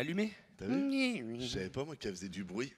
allumé. T'as vu? Je savais pas moi qu'elle faisait du bruit.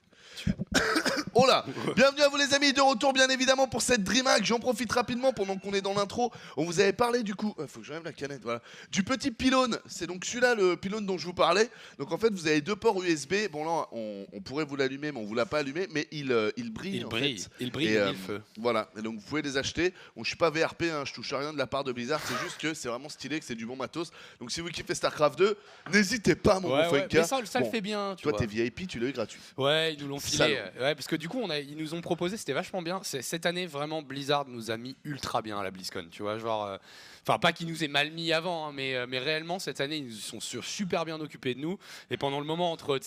Oh là! Bienvenue à vous les amis, de retour bien évidemment pour cette DreamHack. J'en profite rapidement pendant qu'on est dans l'intro. On vous avait parlé du coup, faut que j'enlève la canette, voilà. Du petit pylône, c'est donc celui-là le pylône dont je vous parlais. Donc en fait vous avez deux ports USB. Bon là on pourrait vous l'allumer mais on vous l'a pas allumé. Mais il brille Il en brille, fait. il brille, Et, mille feux. voilà, et donc vous pouvez les acheter. Bon je suis pas VRP, hein, je touche à rien de la part de Blizzard. C'est juste que c'est vraiment stylé, que c'est du bon matos. Donc si vous kiffez StarCraft 2, n'hésitez pas mon bon Funka. Mais ça le fait bien, tu toi vois. t'es VIP, tu l'as eu gratuit. Ouais, ils nous l'ont filé. Salaud. Ouais, parce que du coup, ils nous ont proposé, c'était vachement bien. Cette année, vraiment, Blizzard nous a mis ultra bien à la BlizzCon, tu vois, genre. Enfin, pas qu'ils nous aient mal mis avant, hein, mais réellement, cette année, ils sont super bien occupés de nous. Et pendant le moment entre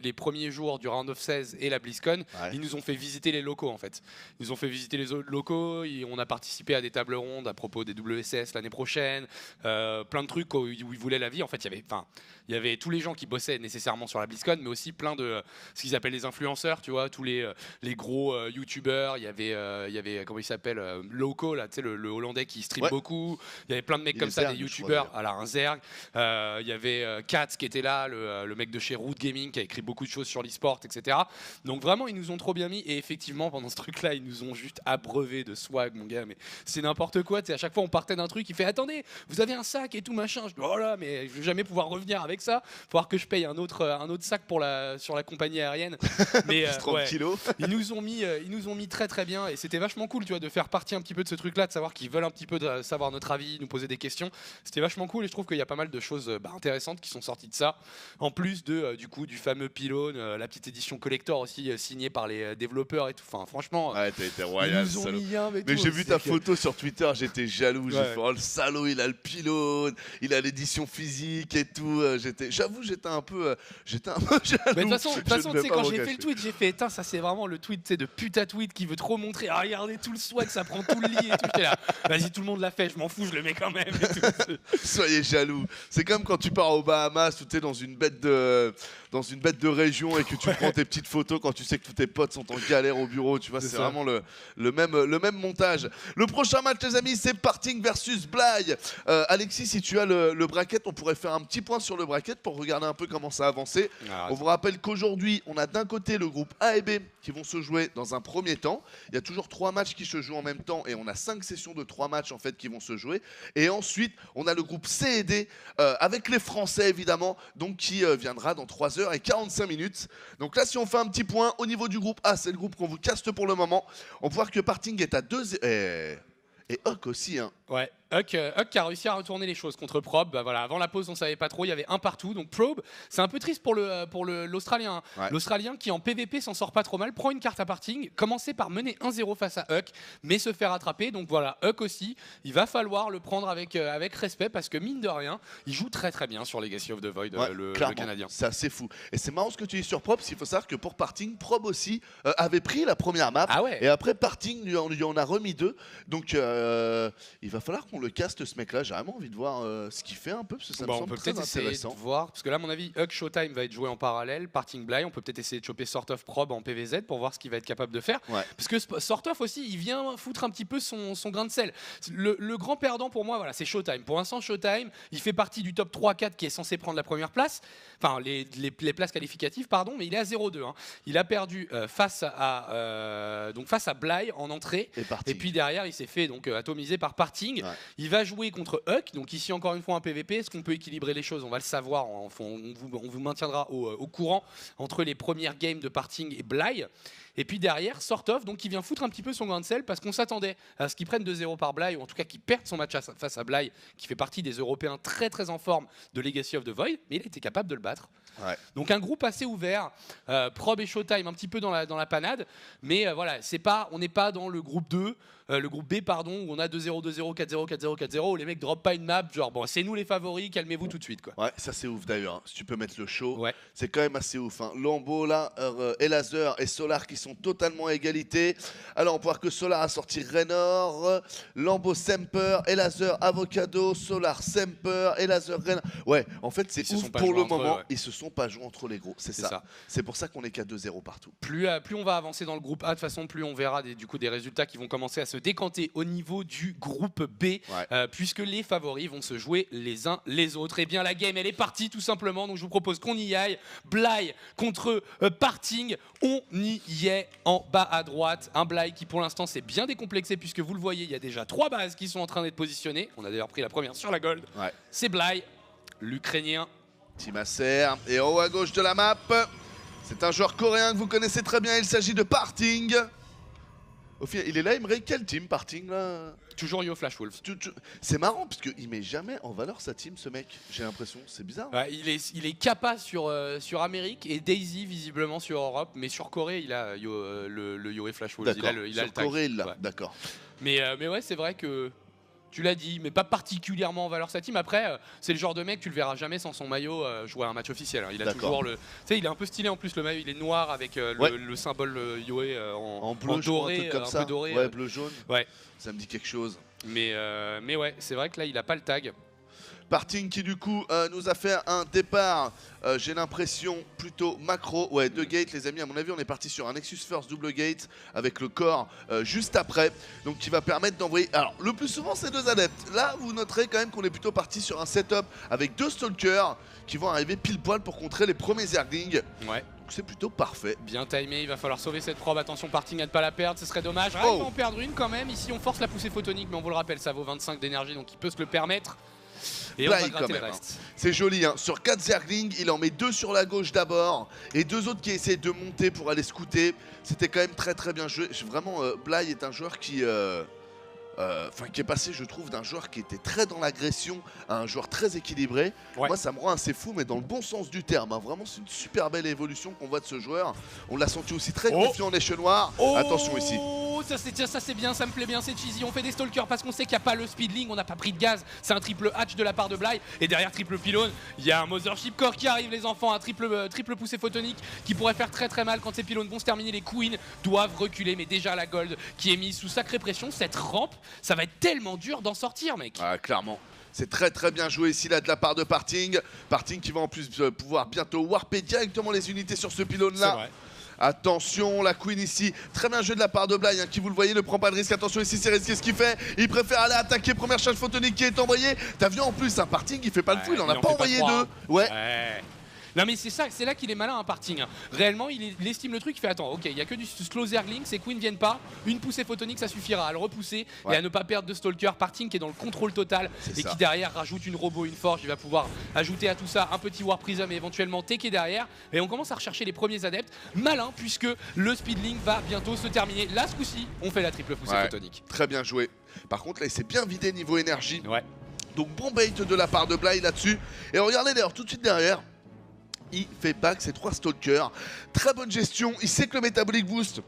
les premiers jours du Round of 16 et la BlizzCon, ils nous ont fait visiter les locaux, en fait. Ils nous ont fait visiter les autres locaux, on a participé à des tables rondes à propos des WCS l'année prochaine, plein de trucs où ils voulaient la vie. En fait, il y avait tous les gens qui bossaient nécessairement sur la BlizzCon, mais aussi plein de ce qu'ils appellent les influenceurs, tu vois, tous les gros youtubeurs. Il y avait comment il s'appelle, Loco, là, tu sais, le Hollandais qui stream beaucoup. Il y avait plein de mecs comme ça, des youtubeurs, à la Zerg. Il y avait Katz qui était là, le mec de chez Root Gaming qui a écrit beaucoup de choses sur l'e-sport, etc. Donc vraiment, ils nous ont trop bien mis. Et effectivement, pendant ce truc-là, ils nous ont juste abreuvé de swag, mon gars. Mais c'est n'importe quoi. À chaque fois, on partait d'un truc, il fait attendez, vous avez un sac et tout machin. Je dis oh là, mais je vais jamais pouvoir revenir avec ça. Faut voir que je paye un autre sac sur la compagnie aérienne. Mais 30 kilos. ils nous ont mis très très bien et c'était vachement cool, tu vois, de faire partie un petit peu de ce truc-là, de savoir qu'ils veulent un petit peu savoir notre avis, nous poser des questions. C'était vachement cool et je trouve qu'il y a pas mal de choses intéressantes qui sont sorties de ça. En plus du fameux pylône, la petite édition collector aussi signée par les développeurs et tout. Enfin, franchement, ouais, t'as été royal, ils nous ont salaud. mis un, mais j'ai vu ta photo sur Twitter, j'étais jaloux. J'ai fait oh le salaud, il a le pylône, il a l'édition physique et tout. J'avoue, j'étais un peu jaloux. Mais de toute façon, tu sais, quand j'ai fait le tweet, j'ai fait ça c'est vraiment le tweet de putain tweet qui veut trop montrer. Ah, regardez tout le swag, ça prend tout le lit et tout. J'étais là, vas-y, tout le monde l'a fait, je m'en fous, je le mets quand même. Et tout. Soyez jaloux. C'est comme quand tu pars aux Bahamas ou t'es dans une bête de région et que tu prends tes petites photos quand tu sais que tous tes potes sont en galère au bureau. Tu vois, c'est vraiment le même montage. Le prochain match, les amis, c'est Parting versus Bly. Alexis, si tu as le bracket, on pourrait faire un petit point sur le bracket pour regarder un peu comment ça a avancé. On vous rappelle qu'aujourd'hui, on a d'un côté le groupe A et B qui vont se jouer dans un premier temps. Il y a toujours 3 matchs qui se jouent en même temps et on a 5 sessions de 3 matchs en fait qui vont se jouer. Et ensuite, on a le groupe C et D avec les Français évidemment, donc qui viendra dans 3h45. Donc là, si on fait un petit point au niveau du groupe A, c'est le groupe qu'on vous caste pour le moment. On peut voir que Parting est à 2 et Huck aussi, hein. Ouais, Huck qui a réussi à retourner les choses contre Probe. Bah voilà, avant la pause, on savait pas trop, il y avait un partout. Donc Probe, c'est un peu triste pour l'Australien. Ouais. L'Australien qui en PVP s'en sort pas trop mal, prend une carte à Parting, commencer par mener 1-0 face à Huck, mais se faire attraper. Donc voilà, Huck aussi, il va falloir le prendre avec respect parce que mine de rien, il joue très très bien sur Legacy of the Void, le Canadien. C'est assez fou. Et c'est marrant ce que tu dis sur Probe, parce qu'il faut savoir que pour Parting, Probe aussi avait pris la première map. Ah ouais. Et après Parting lui en a remis 2. Donc il va falloir qu'on le caste ce mec là. J'ai vraiment envie de voir ce qu'il fait un peu, parce que ça me semble très intéressant. De voir, parce que là à mon avis Huck Showtime va être joué en parallèle, Parting Bly, on peut peut-être essayer de choper Sort of Probe en PVZ pour voir ce qu'il va être capable de faire. Parce que Sort of aussi, il vient foutre un petit peu son grain de sel. Le grand perdant pour moi, voilà, c'est Showtime. Pour l'instant, Showtime, il fait partie du top 3-4 qui est censé prendre la première place, enfin les places qualificatives, pardon, mais il est à 0-2. Hein. Il a perdu face à Bly en entrée, et puis derrière il s'est fait donc atomiser par Parting. Il va jouer contre Huck, donc ici encore une fois un PVP. Est-ce qu'on peut équilibrer les choses? On va le savoir, on vous maintiendra au courant entre les premières games de Parting et Bly. Et puis derrière, Sort of, donc qui vient foutre un petit peu son grain de sel parce qu'on s'attendait à ce qu'il prenne 2-0 par Bly, ou en tout cas qu'il perde son match face à Bly, qui fait partie des Européens très très en forme de Legacy of the Void, mais il était capable de le battre. Donc un groupe assez ouvert, Probe et Showtime un petit peu dans la panade, mais voilà, on n'est pas dans le groupe 2, le groupe B pardon, où on a 2-0, 2-0, 4-0, 4-0, 4-0, où les mecs drop pas une map, genre bon c'est nous les favoris, calmez-vous tout de suite quoi. Ouais, ça c'est ouf d'ailleurs, hein. Si tu peux mettre le show, c'est quand même assez ouf, hein. Lambeau là, Elazer et Solar qui sont sont totalement à égalité. Alors on peut voir que Solar a sorti Raynor, Lambeau Semper, Elazer Avocado, Solar Semper, Elazer Raynor. Ouais, en fait c'est ouf pour le moment, ouais. Ils se sont pas joués entre les gros, c'est ça. C'est pour ça qu'on est qu'à 2-0 partout. Plus on va avancer dans le groupe A, de toute façon, plus on verra du coup des résultats qui vont commencer à se décanter au niveau du groupe B, puisque les favoris vont se jouer les uns les autres. Et bien la game, elle est partie tout simplement, donc je vous propose qu'on y aille. Bly contre Parting, on y est en bas à droite. Un Bly qui pour l'instant s'est bien décomplexé, puisque vous le voyez, il y a déjà 3 bases qui sont en train d'être positionnées. On a d'ailleurs pris la première sur la gold. C'est Bly, l'Ukrainien. Team Acer, et en haut à gauche de la map, c'est un joueur coréen que vous connaissez très bien, il s'agit de Parting. Au final, il est là, il me rate quel team, Parting là? Toujours Yo Flash Wolves. C'est marrant parce qu'il met jamais en valeur sa team, ce mec. J'ai l'impression, c'est bizarre. Ouais, il est Kappa sur Amérique et Daisy visiblement sur Europe, mais sur Corée il a le Yo et Flash Wolves. Il a le sur tag. Corée, il l'a. D'accord. Mais ouais, c'est vrai que tu l'as dit, mais pas particulièrement en valeur sa team. Après, c'est le genre de mec, tu le verras jamais sans son maillot jouer à un match officiel. Il a toujours le. Tu sais, il est un peu stylé en plus, le maillot, il est noir avec le symbole Yoé en bleu, doré, comme ça. Peu doré. Ouais, bleu jaune. Ouais. Ça me dit quelque chose. Mais ouais, c'est vrai que là, il a pas le tag. Parting qui du coup nous a fait un départ, j'ai l'impression plutôt macro, ouais 2 gates les amis, à mon avis on est parti sur un Nexus First double gate avec le corps juste après, donc qui va permettre d'envoyer, alors le plus souvent c'est 2 adeptes, là vous noterez quand même qu'on est plutôt parti sur un setup avec 2 stalkers qui vont arriver pile poil pour contrer les premiers Zerglings. Ouais. C'est plutôt parfait. Bien timé, il va falloir sauver cette probe. Attention, Parting à ne pas la perdre, ce serait dommage. Il va en perdre une quand même. Ici, on force la poussée photonique, mais on vous le rappelle, ça vaut 25 d'énergie, donc il peut se le permettre. Et on va gratter le reste. C'est joli, hein. Sur 4 Zerglings, il en met 2 sur la gauche d'abord et 2 autres qui essaient de monter pour aller scouter. C'était quand même très bien joué. Vraiment, Bly est un joueur qui est passé, je trouve, d'un joueur qui était très dans l'agression à un joueur très équilibré. Moi, ça me rend assez fou, mais dans le bon sens du terme. Hein. Vraiment, c'est une super belle évolution qu'on voit de ce joueur. On l'a senti aussi très confiant en Nation Noir. Attention ici. Ça c'est bien, ça me plaît bien, c'est cheesy. On fait des stalkers parce qu'on sait qu'il n'y a pas le speedling, on n'a pas pris de gaz. C'est un triple hatch de la part de Bly. Et derrière triple pylône, il y a un Mothership Core qui arrive, les enfants. Un triple poussée photonique qui pourrait faire très mal quand ces pylônes vont se terminer. Les Queens doivent reculer, mais déjà la gold qui est mise sous sacrée pression. Cette rampe, ça va être tellement dur d'en sortir, mec. Ah, clairement. C'est très bien joué ici là de la part de Parting. Parting qui va en plus pouvoir bientôt warper directement les unités sur ce pylône là. Attention, la Queen ici, très bien joué de la part de Bly, hein, qui vous le voyez ne prend pas de risque. Attention ici, c'est risqué ce qu'il fait. Il préfère aller attaquer, première charge photonique qui est envoyée. T'as vu en plus un Parting, il fait pas le fou, il en a pas envoyé 2. Ouais. Non mais c'est là qu'il est malin, un Parting. Réellement, il estime le truc, il fait attends, ok, il y a que du slow Zergling, ces Queens viennent pas, une poussée photonique ça suffira à le repousser et à ne pas perdre de Stalker. Parting qui est dans le contrôle total et qui derrière rajoute une robot, une forge, il va pouvoir ajouter à tout ça un petit War Prism et éventuellement TK derrière. Et on commence à rechercher les premiers adeptes. Malin puisque le speedling va bientôt se terminer. Là ce coup-ci, on fait la triple poussée photonique. Très bien joué. Par contre là il s'est bien vidé niveau énergie. Donc bon bait de la part de Bly là-dessus. Et regardez d'ailleurs tout de suite derrière. Il fait pack ses 3 stalkers. Très bonne gestion. Il sait que le Metabolic Boost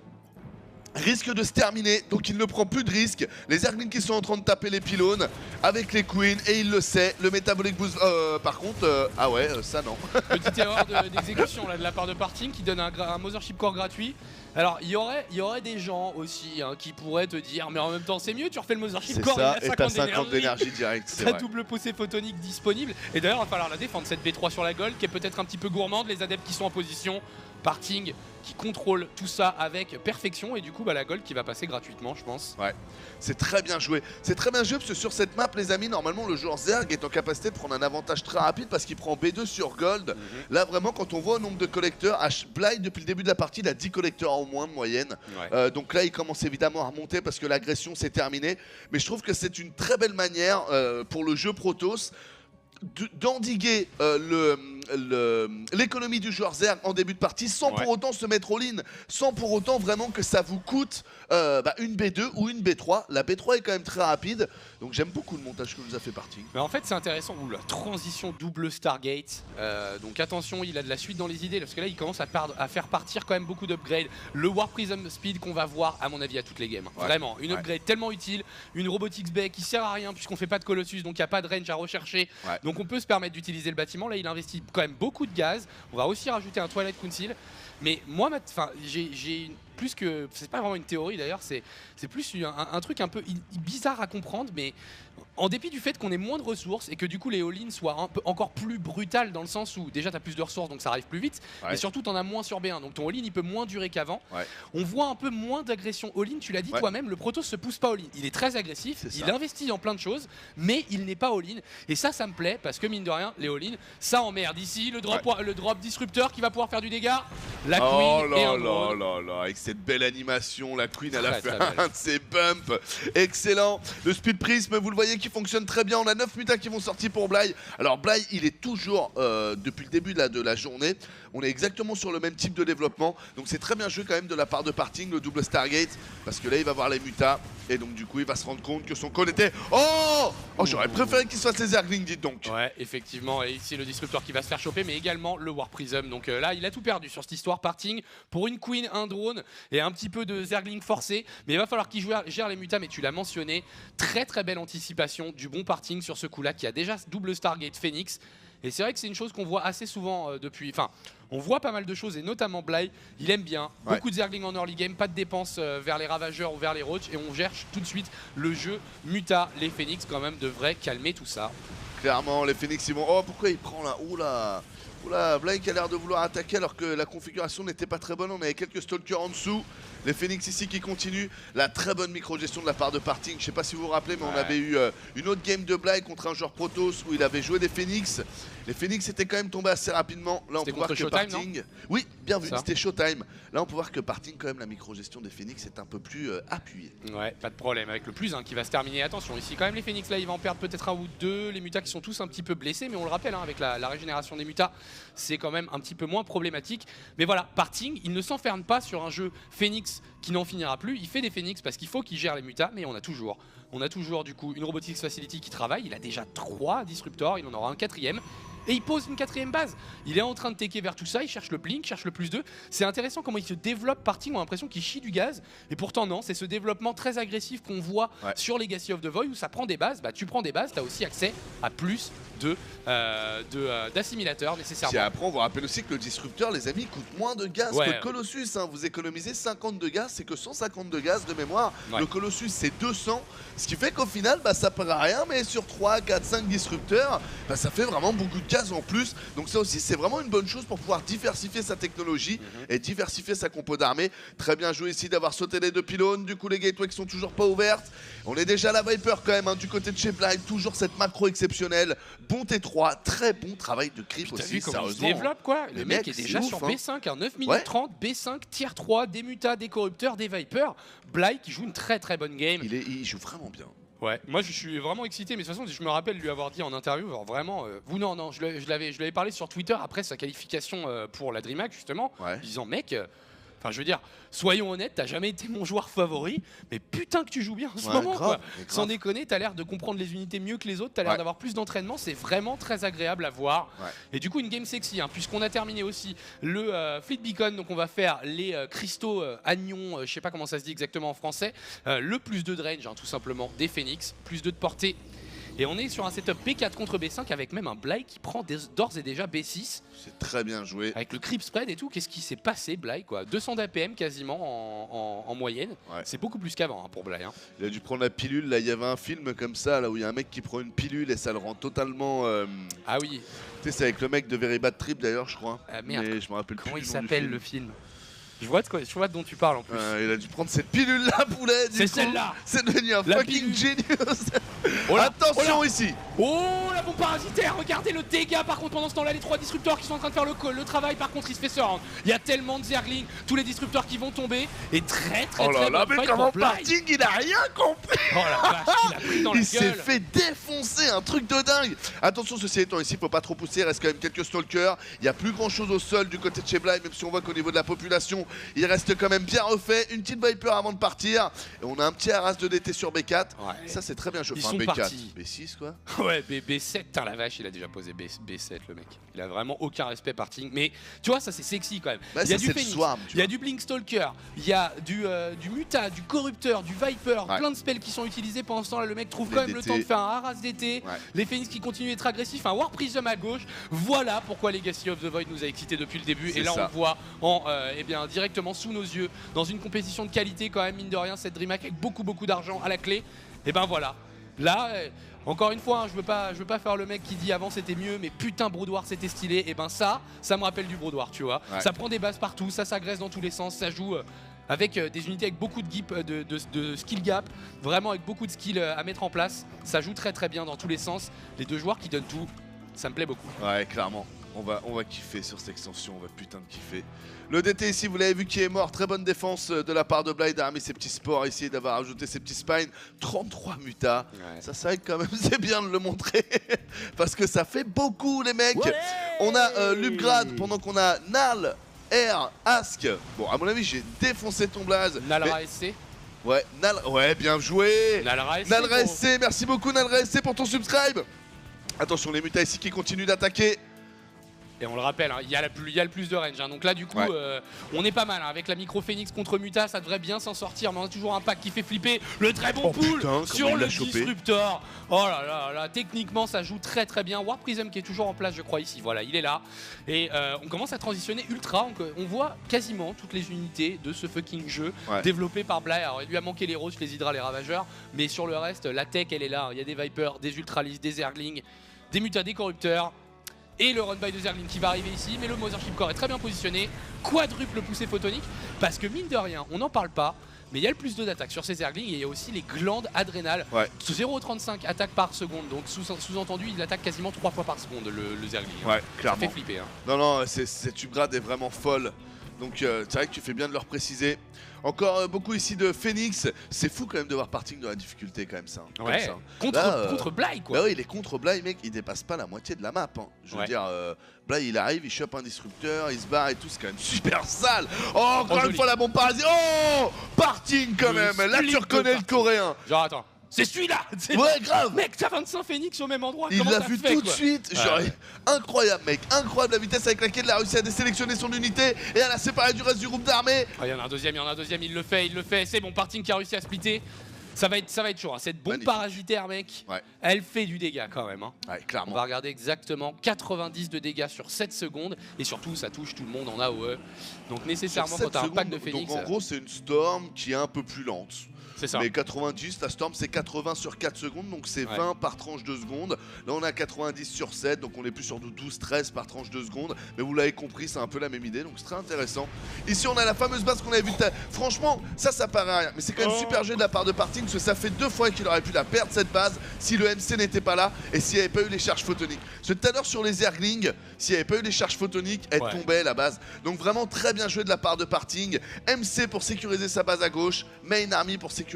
risque de se terminer, donc il ne prend plus de risques. Les Zerglings qui sont en train de taper les pylônes avec les Queens, et il le sait. Le Metabolic Boost, par contre, ah ouais, ça non. Petite erreur d'exécution là de la part de Parting qui donne un Mothership Core gratuit. Alors il y aurait des gens aussi qui pourraient te dire mais en même temps c'est mieux, tu refais le Mothership Core, ça, et t'as 50 d'énergie direct, c'est vrai. Double poussée photonique disponible. Et d'ailleurs il va falloir la défendre cette B3 sur la gold qui est peut-être un petit peu gourmande. Les adeptes qui sont en position, Parting qui contrôle tout ça avec perfection et du coup la gold qui va passer gratuitement je pense. Ouais, c'est très bien joué. C'est très bien joué parce que sur cette map les amis, normalement le joueur Zerg est en capacité de prendre un avantage très rapide parce qu'il prend B2 sur gold. Là vraiment quand on voit le nombre de collecteurs, Bly depuis le début de la partie il a 10 collecteurs au moins de moyenne. Donc là il commence évidemment à remonter parce que l'agression s'est terminée. Mais je trouve que c'est une très belle manière pour le jeu Protoss d'endiguer l'économie du joueur Zerg en début de partie sans pour autant se mettre all-in, sans pour autant vraiment que ça vous coûte une B2 ou une B3. La B3 est quand même très rapide, donc j'aime beaucoup le montage que nous a fait Parting. Mais en fait c'est intéressant, la transition double Stargate, donc attention il a de la suite dans les idées parce que là il commence à faire partir quand même beaucoup d'upgrades. Le Warp Prism Speed qu'on va voir à mon avis à toutes les games, vraiment une upgrade tellement utile, une Robotics Bay qui sert à rien puisqu'on fait pas de Colossus donc il n'y a pas de range à rechercher. Donc on peut se permettre d'utiliser le bâtiment. Là il investit quand même beaucoup de gaz. On va aussi rajouter un Twilight Council. Mais moi, plus que. C'est pas vraiment une théorie d'ailleurs, c'est plus un truc un peu bizarre à comprendre, mais en dépit du fait qu'on ait moins de ressources et que du coup les all-in soient un peu encore plus brutales dans le sens où déjà tu as plus de ressources donc ça arrive plus vite, mais surtout tu en as moins sur B1 donc ton all-in il peut moins durer qu'avant. On voit un peu moins d'agression all-in, tu l'as dit toi-même, le Protoss se pousse pas all-in. Il est très agressif, il investit dans plein de choses, mais il n'est pas all-in. Et ça me plaît parce que mine de rien, les all-in, ça emmerde. Ici, le drop disrupteur qui va pouvoir faire du dégât. La Queen et un drone. Avec cette belle animation, la Queen elle a fait un de ses bumps. Excellent. Le Speed Prism, vous le voyez qui fonctionne très bien. On a 9 mutas qui vont sortir pour Bly. Alors Bly, il est toujours, depuis le début de la journée, on est exactement sur le même type de développement. Donc c'est très bien joué quand même de la part de Parting, le double Stargate. Parce que là, il va voir les mutas. Et donc du coup, il va se rendre compte que son call était... Oh, j'aurais préféré qu'il soit les Zerglings, dites donc. Ouais, effectivement. Et ici, le disrupteur qui va se faire choper, mais également le War Prism. Donc là, il a tout perdu sur cette histoire. Parting pour une Queen, un drone et un petit peu de Zergling forcé. Mais il va falloir qu'il gère les mutas. Mais tu l'as mentionné, très très belle anticipation du bon Parting sur ce coup-là, qui a déjà double Stargate Phoenix. Et c'est vrai que c'est une chose qu'on voit assez souvent depuis... Enfin, on voit pas mal de choses, et notamment Bly, il aime bien. Beaucoup de Zergling en early game, pas de dépenses vers les Ravageurs ou vers les Roach, et on cherche tout de suite le jeu muta. Les Phoenix, quand même, devraient calmer tout ça. Clairement, les Phoenix, ils vont... Oh, pourquoi il prend là? Oula, Bly qui a l'air de vouloir attaquer alors que la configuration n'était pas très bonne. On avait quelques stalkers en dessous. Les Phoenix ici qui continuent. La très bonne micro-gestion de la part de Parting. Je sais pas si vous vous rappelez, mais on avait eu une autre game de Bly contre un joueur Protoss où il avait joué des Phoenix. Les Phoenix étaient quand même tombés assez rapidement. Là, on peut voir que Parting... Oui, bien vu, c'était Showtime. Là, on peut voir que Parting, quand même, la micro-gestion des Phoenix est un peu plus appuyée. Ouais, pas de problème. Avec le +1 qui va se terminer. Attention, ici, quand même, les Phoenix, là, ils vont en perdre peut-être un ou deux. Les mutas qui sont tous un petit peu blessés, mais on le rappelle, hein, avec la régénération des mutas, c'est quand même un petit peu moins problématique. Mais voilà, Parting, il ne s'enferme pas sur un jeu Phoenix qui n'en finira plus. Il fait des Phoenix parce qu'il faut qu'il gère les mutas, mais on a toujours du coup une Robotics Facility qui travaille. Il a déjà 3 disruptors, il en aura un 4e. Et il pose une 4e base. Il est en train de tecker vers tout ça, il cherche le blink, cherche le +2. C'est intéressant comment il se développe. Parting, on a l'impression qu'il chie du gaz. Et pourtant non, c'est ce développement très agressif qu'on voit sur Legacy of the Void où ça prend des bases. Bah tu prends des bases, tu as aussi accès à plus d'assimilateurs nécessairement. Si après on vous rappelle aussi que le disrupteur, les amis, coûte moins de gaz que le Colossus. Hein. Vous économisez 50 de gaz, c'est que 150 de gaz de mémoire. Le Colossus c'est 200, ce qui fait qu'au final ça paraît rien, mais sur 3, 4, 5 disrupteurs, ça fait vraiment beaucoup de gaz en plus. Donc ça aussi c'est vraiment une bonne chose pour pouvoir diversifier sa technologie et diversifier sa compo d'armée. Très bien joué ici d'avoir sauté les 2 pylônes. Du coup les gateways qui sont toujours pas ouvertes. On est déjà à la Viper quand même du côté de chez Bly. Toujours cette macro exceptionnelle. Bon T3, très bon travail de creep aussi. Vu comment il se développe quoi. Le mec est déjà sur B5, 9 minutes 30, B5, tier 3, des mutas, des corrupteurs, des Vipers. Bly qui joue une très très bonne game. Il joue vraiment bien. Ouais, moi je suis vraiment excité, mais de toute façon, je me rappelle lui avoir dit en interview, alors vraiment, non, je l'avais parlé sur Twitter après sa qualification pour la DreamHack justement, disant mec, enfin je veux dire, soyons honnêtes, t'as jamais été mon joueur favori, mais putain que tu joues bien en ce moment quoi. Sans déconner, t'as l'air de comprendre les unités mieux que les autres, t'as l'air d'avoir plus d'entraînement, c'est vraiment très agréable à voir. Et du coup une game sexy, puisqu'on a terminé aussi le Fleet Beacon, donc on va faire les cristaux agnons, je sais pas comment ça se dit exactement en français, le +2 de range tout simplement des Phoenix, +2 de portée. Et on est sur un setup B4 contre B5 avec même un Bly qui prend d'ores et déjà B6. C'est très bien joué. Avec le creep spread et tout, qu'est-ce qui s'est passé Bly quoi, 200 d'APM quasiment en moyenne. C'est beaucoup plus qu'avant pour Bly. Il a dû prendre la pilule, là il y avait un film comme ça, là où il y a un mec qui prend une pilule et ça le rend totalement... Ah oui. Tu sais c'est avec le mec de Very Bad Trip d'ailleurs je crois. Merde. Mais je me rappelle comment plus il s'appelle le film. Je vois de dont tu parles en plus. Il a dû prendre cette pilule là poulet. C'est celle-là. C'est devenu un fucking genius. Attention ici. Oh la bombe parasitaire. Regardez le dégât par contre pendant ce temps-là. Les 3 disrupteurs qui sont en train de faire le travail. Par contre il se fait surround. Il y a tellement de Zerglings. Tous les disrupteurs qui vont tomber. Et très mais comment Parting il a rien compris. Oh la vache, il a pris dans la gueule. Il s'est fait défoncer, un truc de dingue. Attention ceci étant ici, faut pas trop pousser. Il reste quand même quelques stalkers. Il y a plus grand chose au sol du côté de chez Bly. Même si on voit qu'au niveau de la population il reste quand même bien refait. Une petite Viper avant de partir. Et on a un petit Haras de DT sur B4. Ça c'est très bien. Ils sont partis. B6 quoi. ouais, B7, putain la vache, il a déjà posé B7 le mec. Il a vraiment aucun respect parting. Mais tu vois, ça c'est sexy quand même. Bah, il y a ça, du c'est le Phoenix, swarm, il y a du Blinkstalker, il y a du Muta, du Corrupteur, du Viper, plein de spells qui sont utilisés pendant ce temps là. Le mec trouve quand même le temps de faire un Haras d'été. Les Phoenix qui continuent d'être agressifs, un War Prism à gauche. Voilà pourquoi Legacy of the Void nous a excités depuis le début. Et là on le voit eh bien, directement sous nos yeux, dans une compétition de qualité quand même, mine de rien, cette DreamHack avec beaucoup d'argent à la clé. Et ben voilà. Là, encore une fois, hein, je veux pas faire le mec qui dit avant c'était mieux, mais putain Brood War c'était stylé. Et ben ça me rappelle du Brood War, tu vois. Ça prend des bases partout, ça s'agresse dans tous les sens, ça joue avec des unités avec beaucoup de skill gap, vraiment avec beaucoup de skills à mettre en place. Ça joue très bien dans tous les sens. Les deux joueurs qui donnent tout, ça me plaît beaucoup. Ouais, clairement. On va kiffer sur cette extension, on va putain de kiffer. Le DT ici, vous l'avez vu qui est mort, très bonne défense de la part de Bly d'avoir mis ses petits sports ici, d'avoir ajouté ses petits spines. 33 mutas, ça c'est vrai que quand même c'est bien de le montrer, parce que ça fait beaucoup les mecs. On a l'upgrade pendant qu'on a Nal, Air, Ask. Bon, à mon avis, j'ai défoncé ton blaze. Nalra SC. Ouais, ouais, bien joué. Nalra SC, Nalra SC, merci beaucoup Nalra SC pour ton subscribe. Attention, les mutas ici qui continuent d'attaquer. Et on le rappelle, hein, il y a le plus de range. Hein. Donc là, du coup, on est pas mal. Hein. Avec la micro Phoenix contre Muta, ça devrait bien s'en sortir. Mais on a toujours un pack qui fait flipper. Le très bon pull sur le Disruptor. Oh là là, techniquement, ça joue très bien. War Prism qui est toujours en place, je crois, ici. Voilà, il est là. Et on commence à transitionner ultra. On voit quasiment toutes les unités de ce fucking jeu développé par Bly. Alors, il lui a manqué les Roses, les Hydra, les Ravageurs. Mais sur le reste, la tech, elle est là. Il y a des Vipers, des Ultralis, des Zerglings, des Mutas, des Corrupteurs. Et le run by de Zergling qui va arriver ici, mais le Mothership Core est très bien positionné, quadruple poussée photonique, parce que mine de rien, on n'en parle pas, mais il y a le plus 2 d'attaque sur ces Zerglings et il y a aussi les glandes adrénales. 0,35 attaques par seconde, donc sous-entendu, il attaque quasiment 3 fois par seconde le Zergling. Ouais, clairement. Ça fait flipper. Hein. Non, cette upgrade est vraiment folle. Donc c'est vrai que tu fais bien de leur préciser. Encore beaucoup ici de Phoenix. C'est fou quand même de voir parting dans la difficulté quand même ça. Ouais, comme ça. Contre Bly quoi. Bah oui, il est contre Bly mec, il dépasse pas la moitié de la map. Hein. Je veux dire, Bly il arrive, il chope un disrupteur, il se barre et tout, c'est quand même super sale. Oh, encore une fois la bombe parasite. Oh, parting quand même. Là tu reconnais le coréen. Genre attends. C'est celui-là. Ouais, grave. Mec, t'as 25 Phoenix au même endroit. Il l'a vu tout de suite. Genre, incroyable, mec. Incroyable la vitesse avec laquelle il a réussi à désélectionner son unité et à la séparer du reste du groupe d'armée. Il y en a un deuxième, il le fait. C'est bon, parting qui a réussi à splitter. Ça va être chaud. Hein. Cette bombe parasitaire, mec, elle fait du dégât quand même. Hein. Ouais, clairement. On va regarder exactement 90 de dégâts sur 7 secondes. Et surtout, ça touche tout le monde en AOE. Donc nécessairement, quand t'as un pack de Phoenix... Donc en gros, c'est une Storm qui est un peu plus lente. C'est ça. Mais 90, la Storm c'est 80 sur 4 secondes, donc c'est 20 par tranche de seconde. Là on a 90 sur 7, donc on est plus sur du 12-13 par tranche de seconde. Mais vous l'avez compris, c'est un peu la même idée, donc c'est très intéressant. Ici on a la fameuse base qu'on avait vue. Franchement, ça paraît rien, mais c'est quand même super jeu de la part de Parting, parce que ça fait 2 fois qu'il aurait pu la perdre cette base si le MC n'était pas là et s'il n'y avait pas eu les charges photoniques. Parce que tout à l'heure sur les Zerglings, s'il n'y avait pas eu les charges photoniques, elle tombait la base. Donc vraiment très bien joué de la part de Parting. MC pour sécuriser sa base à gauche, Main Army pour sécuriser,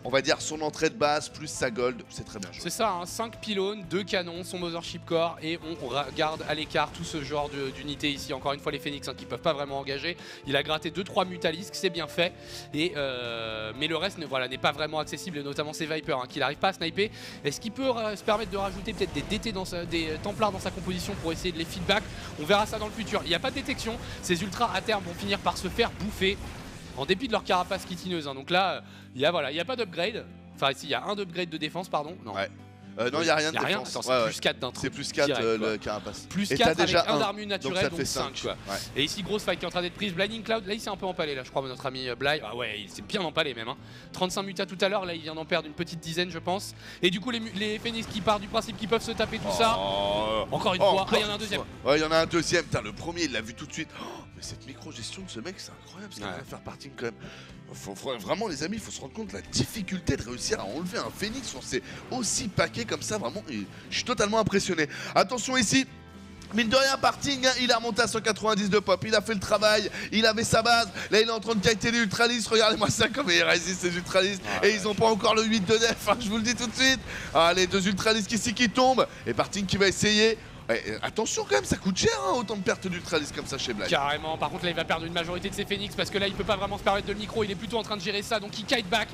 on va dire, son entrée de base plus sa gold, c'est très bien joué. C'est ça, hein, 5 pylônes, 2 canons, son Mothership Core et on regarde à l'écart tout ce genre d'unités ici. Encore une fois les Phoenix hein, qui peuvent pas vraiment engager. Il a gratté 2-3 Mutalisques, c'est bien fait. Et mais le reste n'est pas vraiment accessible, et notamment ses Vipers hein, qu'il n'arrive pas à sniper. Est-ce qu'il peut se permettre de rajouter peut-être des DT des Templars dans sa composition pour essayer de les feedback? On verra ça dans le futur. Il n'y a pas de détection, ces ultras à terme vont finir par se faire bouffer. En dépit de leur carapace kitineuse. Hein. Donc là, il n'y a pas d'upgrade. Enfin, ici, il y a un upgrade de défense, pardon. Non. Non, il n'y a rien de défense. C'est plus 4 d'un truc. C'est plus 4 le carapace. Plus 4 avec déjà un d'armure naturelle, donc 5. Quoi. Et ici, grosse fight qui est en train d'être prise. Blinding Cloud, là, il s'est un peu empalé, là, je crois, notre ami Bly. Ah ouais, il s'est bien empalé même. Hein. 35 mutas tout à l'heure, là, il vient d'en perdre une petite dizaine, je pense. Et du coup, les Phoenix qui partent du principe qu'ils peuvent se taper tout ça. Encore une fois, il y en a un deuxième. Ouais, il y en a un deuxième. Putain, le premier, il l'a vu tout de suite. Mais cette micro-gestion de ce mec, c'est incroyable ce qu'il va faire partir quand même. Vraiment les amis, il faut se rendre compte de la difficulté de réussir à enlever un Phoenix on s'est aussi paqué comme ça, vraiment, je suis totalement impressionné. Attention ici, mine de rien, Parting, hein, il a remonté à 190 de pop, il a fait le travail, il avait sa base, là il est en train de kiter les Ultralis, regardez-moi ça comme il résiste ces Ultralis, et ils ont pas encore le 8 de def, hein, je vous le dis tout de suite. Ah, les 2 Ultralis ici qui tombent, et Parting qui va essayer. Attention quand même, ça coûte cher hein, autant de pertes d'Ultralis comme ça chez Bly. Carrément, par contre là il va perdre une majorité de ses Phoenix parce que là il peut pas vraiment se permettre de le micro, il est plutôt en train de gérer ça, donc il kite back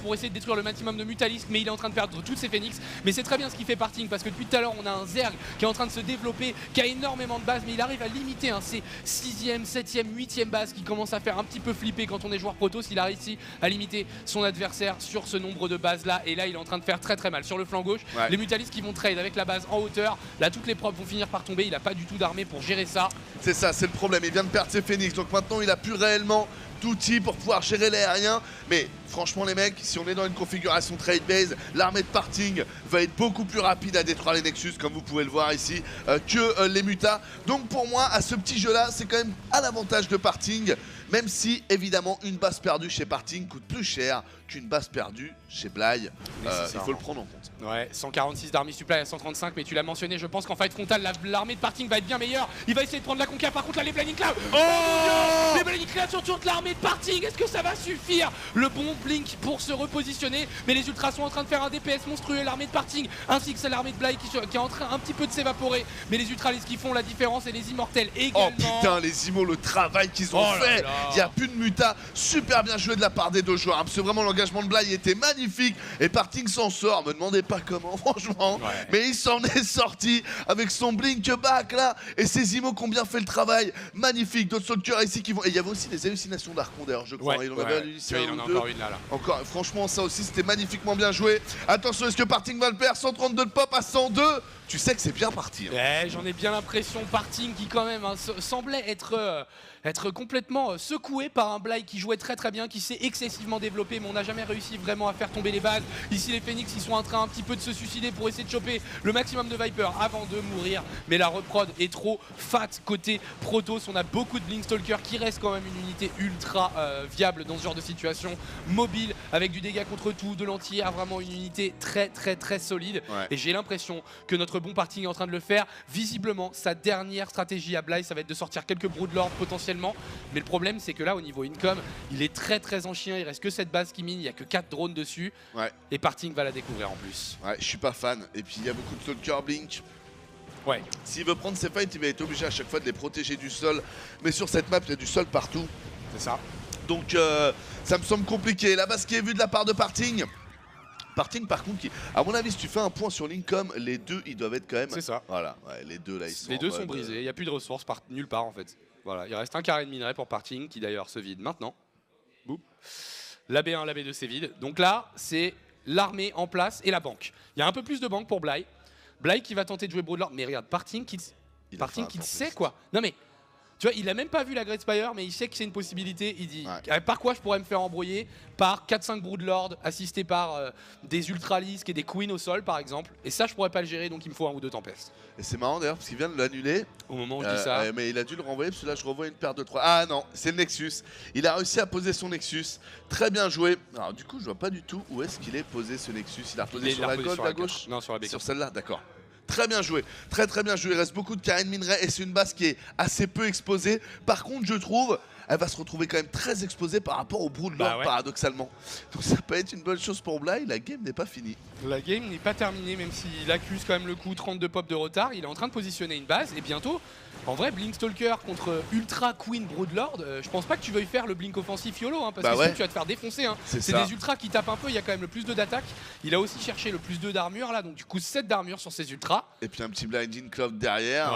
pour essayer de détruire le maximum de Mutalisk, mais il est en train de perdre toutes ses Phoenix. Mais c'est très bien ce qu'il fait Parting parce que depuis tout à l'heure on a un Zerg qui est en train de se développer, qui a énormément de bases, mais il arrive à limiter hein, ses 6ème, 7ème, 8ème bases qui commencent à faire un petit peu flipper quand on est joueur Protoss. Il a réussi à limiter son adversaire sur ce nombre de bases là, et là il est en train de faire très mal. Sur le flanc gauche, les Mutalisks qui vont trade avec la base en hauteur, là toutes les probes vont finir par tomber. Il a pas du tout d'armée pour gérer ça. C'est ça, c'est le problème. Il vient de perdre ses Phoenix, donc maintenant il a plus réellement d'outils pour pouvoir gérer l'aérien. Mais franchement les mecs, si on est dans une configuration trade base, l'armée de Parting va être beaucoup plus rapide à détruire les Nexus, comme vous pouvez le voir ici, que les Mutas. Donc pour moi, à ce petit jeu là, c'est quand même à l'avantage de Parting. Même si évidemment une base perdue chez Parting coûte plus cher qu'une base perdue chez Bly. Il faut le prendre en compte. Ouais, 146 d'armée supply à 135, mais tu l'as mentionné, je pense qu'en fight frontal, l'armée de Parting va être bien meilleure. Il va essayer de prendre la conquête, par contre là les Blinding Clouds. Oh mon Dieu, les Blinding Clouds sur toute l'armée de Parting, est-ce que ça va suffire? Le bon blink pour se repositionner, mais les ultras sont en train de faire un DPS monstrueux, l'armée de Parting, ainsi que l'armée de Bly qui est en train un petit peu de s'évaporer. Mais les ultralis qui font la différence et les immortels également. Oh putain, les immos, le travail qu'ils ont fait. Il n'y a plus de muta, super bien joué de la part des deux joueurs. Parce que vraiment l'engagement de Bly était magnifique et Parting s'en sort. Me demandez pas comment, franchement. Mais il s'en est sorti avec son blink back là. Et ces immos qui ont bien fait le travail. Magnifique. D'autres soldiers ici qui vont. Et il y avait aussi des hallucinations d'Archon d'ailleurs, je crois. Il en avait halluciné il en a encore une là. Encore, franchement, ça aussi c'était magnifiquement bien joué. Attention, est-ce que Parting va le perdre? 132 de pop à 102. Tu sais que c'est bien parti. Hein. J'en ai bien l'impression. Parting qui quand même semblait être complètement secoué par un Bly qui jouait très bien, qui s'est excessivement développé, mais on n'a jamais réussi vraiment à faire tomber les bases. Ici les Phoenix ils sont en train un petit peu de se suicider pour essayer de choper le maximum de Viper avant de mourir, mais la reprod est trop fat côté Protoss. On a beaucoup de Blinkstalker qui reste quand même une unité ultra viable dans ce genre de situation, mobile avec du dégât contre tout, de l'anti-air, vraiment une unité très solide. Et j'ai l'impression que notre bon Parting est en train de le faire. Visiblement sa dernière stratégie à Bly ça va être de sortir quelques Broodlords potentiellement, mais le problème c'est que là au niveau income il est très en chien, il reste que cette base qui mine, il n'y a que 4 drones dessus et Parting va la découvrir en plus. Je suis pas fan, et puis il y a beaucoup de Stalker Blink. S'il veut prendre ses fights il va être obligé à chaque fois de les protéger du sol, mais sur cette map il y a du sol partout. C'est ça. Donc ça me semble compliqué. La base qui est vue de la part de Parting. Parting par contre, à mon avis, si tu fais un point sur l'income, les deux ils doivent être quand même. C'est ça. Voilà, les deux là ils sont. Les deux sont brisés, il n'y a plus de ressources nulle part en fait. Voilà, il reste un carré de minerai pour Parting qui d'ailleurs se vide maintenant. Boum. La B1, la B2 c'est vide. Donc là, c'est l'armée en place et la banque. Il y a un peu plus de banque pour Bly. Bly qui va tenter de jouer Broodlord, mais regarde, Parting qui sait quoi. Non mais. Tu vois, il a même pas vu la Great Spire, mais il sait que c'est une possibilité. Il dit par quoi je pourrais me faire embrouiller? Par 4-5 Broodlords assistés par des Ultralisks et des Queens au sol par exemple. Et ça, je pourrais pas le gérer, donc il me faut un ou deux Tempestes. Et c'est marrant d'ailleurs parce qu'il vient de l'annuler. Au moment où je dis ça. Mais il a dû le renvoyer parce que là je revois une paire de 3. Ah non, c'est le Nexus. Il a réussi à poser son Nexus. Très bien joué. Alors du coup, je vois pas du tout où est-ce qu'il est posé ce Nexus. Il a posé sur la gauche, à gauche? Non, sur la B4. Sur celle-là, d'accord. Très bien joué, très bien joué. Il reste beaucoup de carré de minerai et c'est une base qui est assez peu exposée. Par contre, je trouve, elle va se retrouver quand même très exposée par rapport au Broodlord, paradoxalement. Donc ça peut être une bonne chose pour Bly. La game n'est pas finie. La game n'est pas terminée, même s'il accuse quand même le coup, 32 pop de retard. Il est en train de positionner une base et bientôt, en vrai, Blinkstalker contre Ultra Queen Broodlord, je pense pas que tu veuilles faire le Blink offensif YOLO, parce que sinon tu vas te faire défoncer. C'est des ultras qui tapent un peu, il y a quand même le plus 2 d'attaque. Il a aussi cherché le plus 2 d'armure là, donc du coup 7 d'armure sur ses ultras. Et puis un petit Blinding Cloud derrière,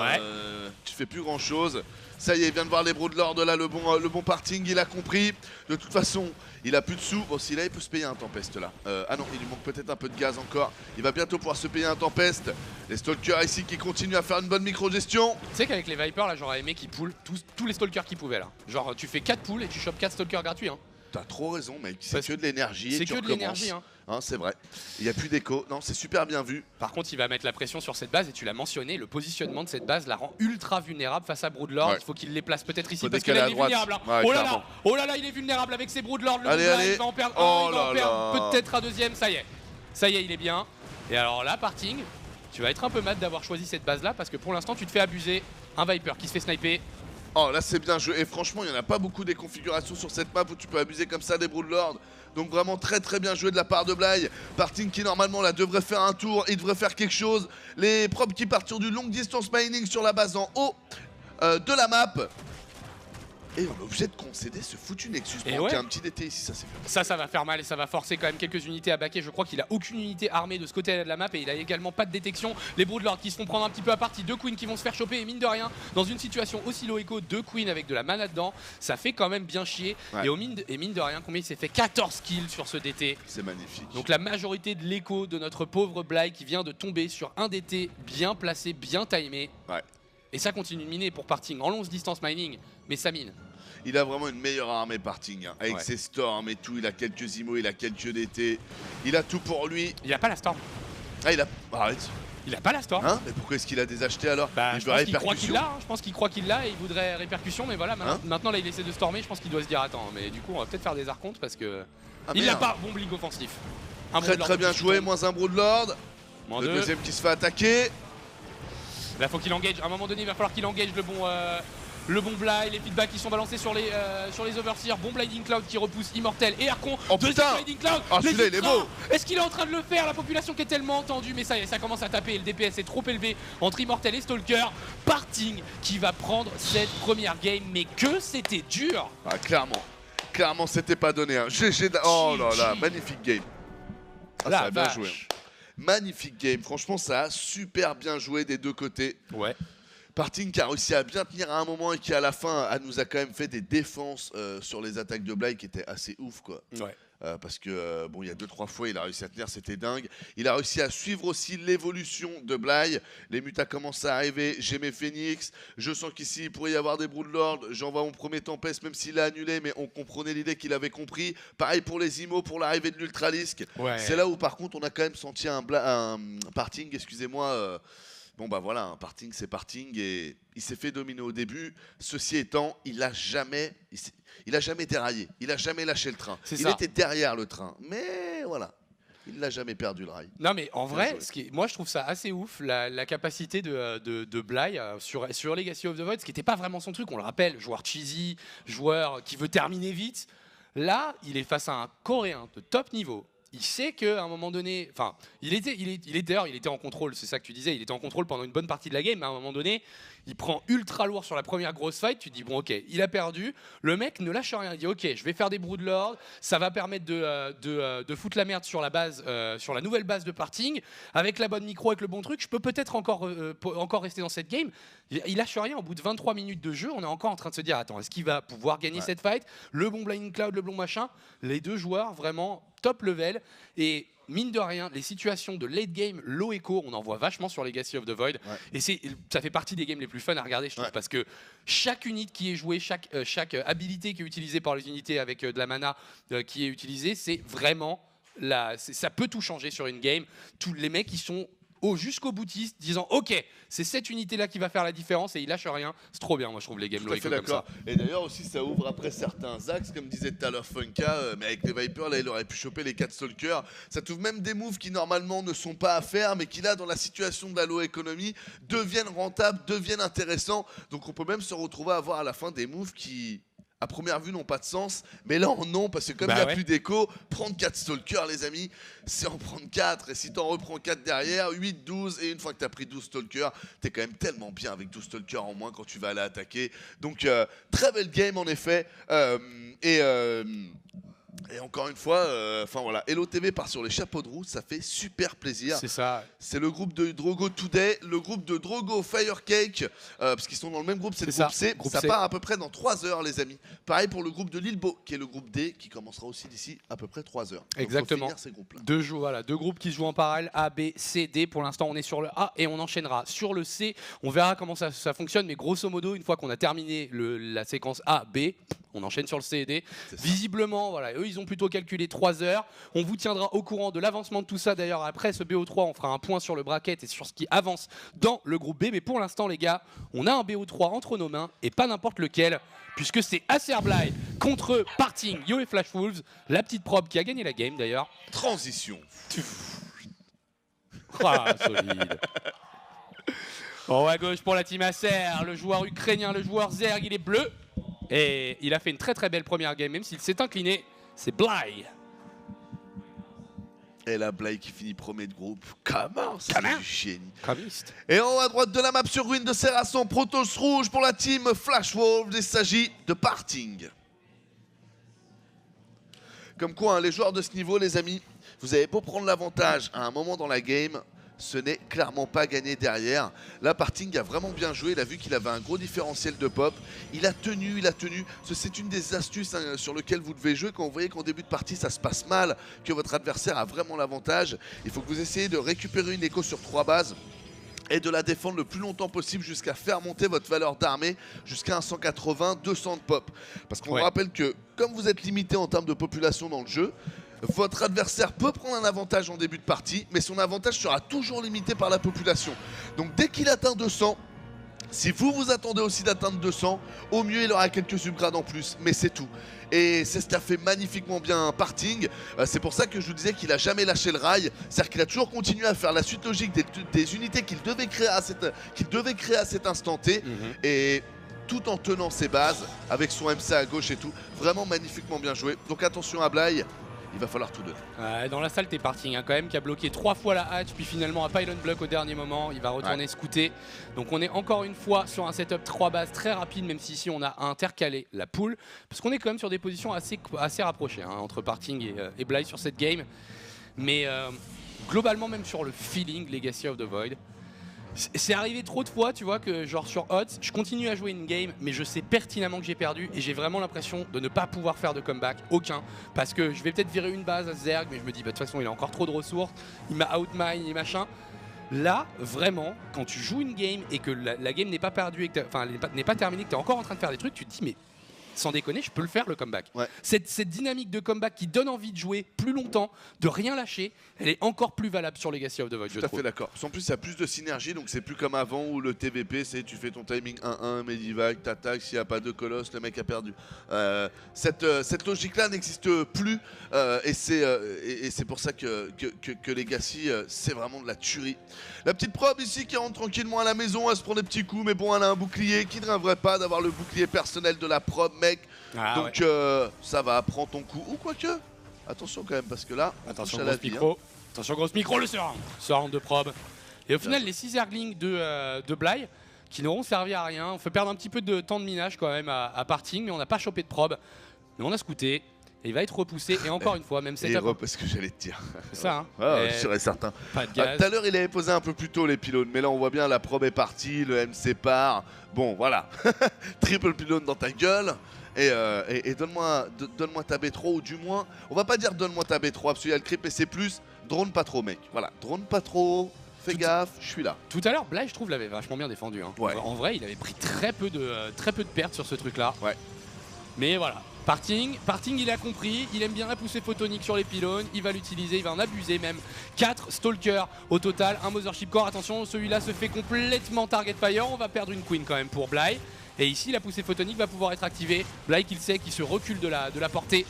tu fais plus grand chose. Ça y est, il vient de voir les Broodlords là, le bon Parting, il a compris. De toute façon, il a plus de sous. Bon, s'il a, il peut se payer un Tempest là. Ah non, il lui manque peut-être un peu de gaz encore. Il va bientôt pouvoir se payer un Tempest. Les Stalkers ici qui continuent à faire une bonne micro-gestion. Tu sais qu'avec les Vipers là, j'aurais aimé qu'ils pullent tous les Stalkers qu'ils pouvaient là. Genre, tu fais 4 pulls et tu chopes 4 Stalkers gratuits. T'as trop raison, mec. C'est que de l'énergie. C'est que de l'énergie. C'est vrai. Il n'y a plus d'écho. Non, c'est super bien vu. Par contre, il va mettre la pression sur cette base et tu l'as mentionné, le positionnement de cette base la rend ultra vulnérable face à Broodlord. Il faut qu'il les place peut-être ici parce qu'il est vulnérable. Oh là là, il est vulnérable avec ses Broodlords. Le allez. Il va en perdre peut-être un deuxième. Ça y est, il est bien. Et alors là, Parting, tu vas être un peu mat d'avoir choisi cette base là parce que pour l'instant, tu te fais abuser. Un Viper qui se fait sniper. Oh là c'est bien joué et franchement il n'y en a pas beaucoup des configurations sur cette map où tu peux abuser comme ça des Broodlords. Donc vraiment très bien joué de la part de Bly. Parting qui normalement là devrait faire un tour, il devrait faire quelque chose. Les probes qui partent sur du long distance mining sur la base en haut de la map. Et on est obligé de concéder ce foutu Nexus pour qu'il y ait un petit DT ici, ça c'est bien. Ça va faire mal et ça va forcer quand même quelques unités à baquer. Je crois qu'il a aucune unité armée de ce côté de la map et il a également pas de détection. Les Broodlords qui se font prendre un petit peu à partie, 2 Queens qui vont se faire choper et mine de rien, dans une situation aussi low echo, 2 Queens avec de la mana dedans, ça fait quand même bien chier. Ouais. Et mine de rien, combien il s'est fait 14 kills sur ce DT. C'est magnifique. Donc la majorité de l'écho de notre pauvre Bly qui vient de tomber sur un DT bien placé, bien timé. Ouais. Et ça continue de miner pour Parting en longue distance mining, mais ça mine. Il a vraiment une meilleure armée Parting, hein, avec ses storms et tout, il a quelques IMO, il a quelques DT, il a tout pour lui. Il a pas la storm. Ah il a... Arrête. Il a pas la storm. Hein? Mais pourquoi est-ce qu'il a des achetés alors? Je pense qu'il croit qu'il l'a, hein. Je pense qu'il croit qu'il l'a et il voudrait répercussion, mais voilà, maintenant là il essaie de stormer, je pense qu'il doit se dire attends, mais du coup on va peut-être faire des archontes parce que... il l'a pas, bon blink offensif. Très bien joué, moins un Broodlord. Le deuxième qui se fait attaquer. Là faut qu'il engage, à un moment donné il va falloir qu'il engage le bon Bly, les feedbacks qui sont balancés sur les Overseers, bon Blinding Cloud qui repousse Immortel et Archon, deuxième Blinding Cloud. Oh celui-là il est beau. Est-ce qu'il est en train de le faire? La population qui est tellement tendue, mais ça y est, ça commence à taper et le DPS est trop élevé entre Immortel et Stalker. Parting qui va prendre cette première game, mais que c'était dur. Ah clairement c'était pas donné, hein. GG, oh là là, magnifique game. Ah, ça a bien joué. Magnifique game, franchement ça a super bien joué des deux côtés. Ouais. Parting qui a réussi à bien tenir à un moment et qui à la fin nous a quand même fait des défenses sur les attaques de Bly qui étaient assez ouf quoi. Ouais. Parce que bon il y a 2-3 fois il a réussi à tenir, c'était dingue. Il a réussi à suivre aussi l'évolution de Bly. Les mutas commencent à arriver, j'ai mes Phoenix, je sens qu'ici il pourrait y avoir des Broodlords. J'envoie mon premier Tempest même s'il a annulé, mais on comprenait l'idée qu'il avait compris. Pareil pour les IMO, pour l'arrivée de l'Ultralisque. Ouais. C'est là où par contre on a quand même senti un Parting, excusez-moi. Bon bah voilà, un Parting c'est Parting et il s'est fait dominer au début. Ceci étant, il a jamais déraillé, il a jamais lâché le train. Il était derrière le train, mais voilà, il n'a jamais perdu le rail. Non mais en vrai, moi je trouve ça assez ouf, la capacité de Bly sur Legacy of the Void, ce qui n'était pas vraiment son truc, on le rappelle, joueur cheesy, joueur qui veut terminer vite. Là, il est face à un Coréen de top niveau. Il sait qu'à un moment donné, enfin, il était en contrôle, c'est ça que tu disais, il était en contrôle pendant une bonne partie de la game, mais à un moment donné, il prend ultra lourd sur la première grosse fight, tu te dis bon ok, il a perdu, le mec ne lâche rien, il dit ok, je vais faire des Broodlords, ça va permettre de foutre la merde sur la base, sur la nouvelle base de Parting, avec la bonne micro, avec le bon truc, je peux peut-être encore rester dans cette game. Il lâche rien, au bout de 23 minutes de jeu, on est encore en train de se dire attends, est-ce qu'il va pouvoir gagner cette fight? Le bon Blinding Cloud, le bon machin, les deux joueurs vraiment top level et mine de rien, les situations de late game, low echo, on en voit vachement sur Legacy of the Void. Ouais. Et ça fait partie des games les plus fun à regarder, je trouve, parce que chaque unité qui est jouée, chaque habilité qui est utilisée par les unités avec de la mana qui est utilisée, c'est vraiment ça peut tout changer sur une game. Tous les mecs qui sont jusqu'au boutiste disant ok, c'est cette unité là qui va faire la différence et il lâche rien. C'est trop bien, moi je trouve les games low echo comme ça. Et d'ailleurs aussi ça ouvre après certains axes, comme disait tout à l'heure Funka, mais avec les Vipers là il aurait pu choper les 4 Stalkers. Ça t'ouvre même des moves qui normalement ne sont pas à faire, mais qui là dans la situation de la low economy deviennent rentables, deviennent intéressants. Donc on peut même se retrouver à avoir à la fin des moves qui à première vue n'ont pas de sens, mais là en non, parce que comme il n'y a plus d'écho, prendre 4 Stalkers les amis, c'est en prendre 4, et si t'en reprends 4 derrière, 8, 12, et une fois que t'as pris 12 Stalkers, t'es quand même tellement bien avec 12 Stalkers en moins quand tu vas aller attaquer. Donc très belle game en effet, et encore une fois, enfin voilà, Hello TV part sur les chapeaux de roue, ça fait super plaisir. C'est ça. C'est le groupe de Drogo Today, le groupe de Drogo Firecake, parce qu'ils sont dans le même groupe, c'est le groupe C. Ça part à peu près dans 3 heures, les amis. Pareil pour le groupe de Lilbo, qui est le groupe D, qui commencera aussi d'ici à peu près 3 heures. Exactement. Deux groupes qui se jouent en parallèle, A, B, C, D. Pour l'instant, on est sur le A et on enchaînera sur le C. On verra comment ça fonctionne, mais grosso modo, une fois qu'on a terminé la séquence A, B, on enchaîne sur le C et D. Visiblement, voilà, eux, ils ont plutôt calculé 3 heures. On vous tiendra au courant de l'avancement de tout ça. D'ailleurs, après ce BO3, on fera un point sur le bracket et sur ce qui avance dans le groupe B. Mais pour l'instant, les gars, on a un BO3 entre nos mains et pas n'importe lequel, puisque c'est Acer Bly contre Parting, Yo et Flash Wolves, la petite probe qui a gagné la game d'ailleurs. Transition. Ah, solide. En haut à gauche pour la team Acer, le joueur ukrainien, le joueur Zerg, il est bleu. Et il a fait une très très belle première game, même s'il s'est incliné. C'est Bly. Et là, Bly qui finit premier de groupe. Comment? C'est du génie. Comiste. Et en haut à droite de la map sur ruine de Serrasson, Protoss rouge pour la team Flash Wolves. Il s'agit de Parting. Comme quoi, hein, les joueurs de ce niveau, les amis, vous avez beau prendre l'avantage à un moment dans la game, ce n'est clairement pas gagné derrière. Là, Parting a vraiment bien joué. Il a vu qu'il avait un gros différentiel de pop. Il a tenu. C'est une des astuces hein, sur lesquelles vous devez jouer. Quand vous voyez qu'en début de partie, ça se passe mal, que votre adversaire a vraiment l'avantage, il faut que vous essayez de récupérer une écho sur 3 bases et de la défendre le plus longtemps possible jusqu'à faire monter votre valeur d'armée jusqu'à un 180, 200 de pop. Parce qu'on vous rappelle que comme vous êtes limité en termes de population dans le jeu, votre adversaire peut prendre un avantage en début de partie, mais son avantage sera toujours limité par la population. Donc dès qu'il atteint 200, si vous vous attendez aussi d'atteindre 200, au mieux il aura quelques upgrades en plus, mais c'est tout. Et c'est ce qu'a fait magnifiquement bien Parting. C'est pour ça que je vous disais qu'il a jamais lâché le rail. C'est-à-dire qu'il a toujours continué à faire la suite logique des unités qu'il devait créer à cet instant T. Et tout en tenant ses bases, avec son MC à gauche et tout. Vraiment magnifiquement bien joué. Donc attention à Bly. Il va falloir tout donner. Dans la salle, t'es Parting hein, quand même, qui a bloqué 3 fois la hatch, puis finalement un pylon block au dernier moment. Il va retourner scouter. Donc on est encore une fois sur un setup 3 bases très rapide, même si ici on a intercalé la poule. Parce qu'on est quand même sur des positions assez rapprochées hein, entre Parting et Bly sur cette game. Mais globalement, même sur le feeling Legacy of the Void, c'est arrivé trop de fois, tu vois, que genre sur HOTS, je continue à jouer une game, mais je sais pertinemment que j'ai perdu et j'ai vraiment l'impression de ne pas pouvoir faire de comeback, aucun. Parce que je vais peut-être virer une base à Zerg, mais je me dis, bah, de toute façon, il a encore trop de ressources, il m'a outmine et machin. Là, vraiment, quand tu joues une game et que la game n'est pas perdue, n'est pas terminée, que tu es encore en train de faire des trucs, tu te dis, mais sans déconner, je peux le faire le comeback. Cette dynamique de comeback qui donne envie de jouer plus longtemps, de rien lâcher, elle est encore plus valable sur Legacy of the Void. Tout à fait d'accord. En plus, il y a plus de synergie, donc c'est plus comme avant où le TVP, c'est tu fais ton timing 1-1, Medivac, t'attaques, s'il n'y a pas de colosse, le mec a perdu. Cette logique-là n'existe plus et c'est pour ça que Legacy, c'est vraiment de la tuerie. La petite probe ici qui rentre tranquillement à la maison, elle se prend des petits coups, mais bon, elle a un bouclier qui ne rêverait pas d'avoir le bouclier personnel de la probe, mec. Donc ça va, prends ton coup. Ou quoique, attention quand même, parce que là, attention gros micro, hein. Attention gros micro, le sort de probe. Et au final, les 6 Zerglings de Bly, qui n'auront servi à rien. On fait perdre un petit peu de temps de minage quand même à Parting, mais on n'a pas chopé de probe. Mais on a scouté. Et il va être repoussé, et encore une fois, même cette parce que j'allais te dire. C'est ça, hein. Ouais, je serais certain. Pas de gaz. Tout à l'heure, il avait posé un peu plus tôt les pylônes, mais là, on voit bien la probe est partie, le MC part. Bon, voilà. Triple pylône dans ta gueule. Et donne-moi ta B3, ou du moins, on va pas dire donne-moi ta B3, parce qu'il y a le creep et c'est plus. Drone pas trop, mec. Voilà, drone pas trop. Fais gaffe, je suis là. Tout à l'heure, Bly, je trouve, l'avait vachement bien défendu. Hein. En vrai, il avait pris très peu de pertes sur ce truc-là. Mais voilà. Parting, il a compris, il aime bien pousser photonique sur les pylônes, il va l'utiliser, il va en abuser même. 4 Stalkers au total, un Mothership Core, attention, celui-là se fait complètement target fire, on va perdre une Queen quand même pour Bly. Et ici, la poussée photonique va pouvoir être activée. Bly qu'il sait, qu'il se recule de la portée.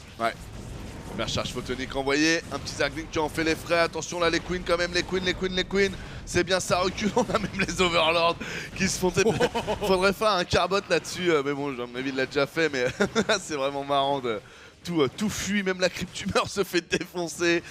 Première charge photonique envoyée, un petit Zergling qui en fait les frais, attention là les queens quand même, les queens, c'est bien ça recule, on a même les overlords qui se font taper. Faudrait faire un carbot là-dessus, mais bon, à mon avis il l'a déjà fait, mais c'est vraiment marrant de tout fuit, même la cryptumeur se fait défoncer.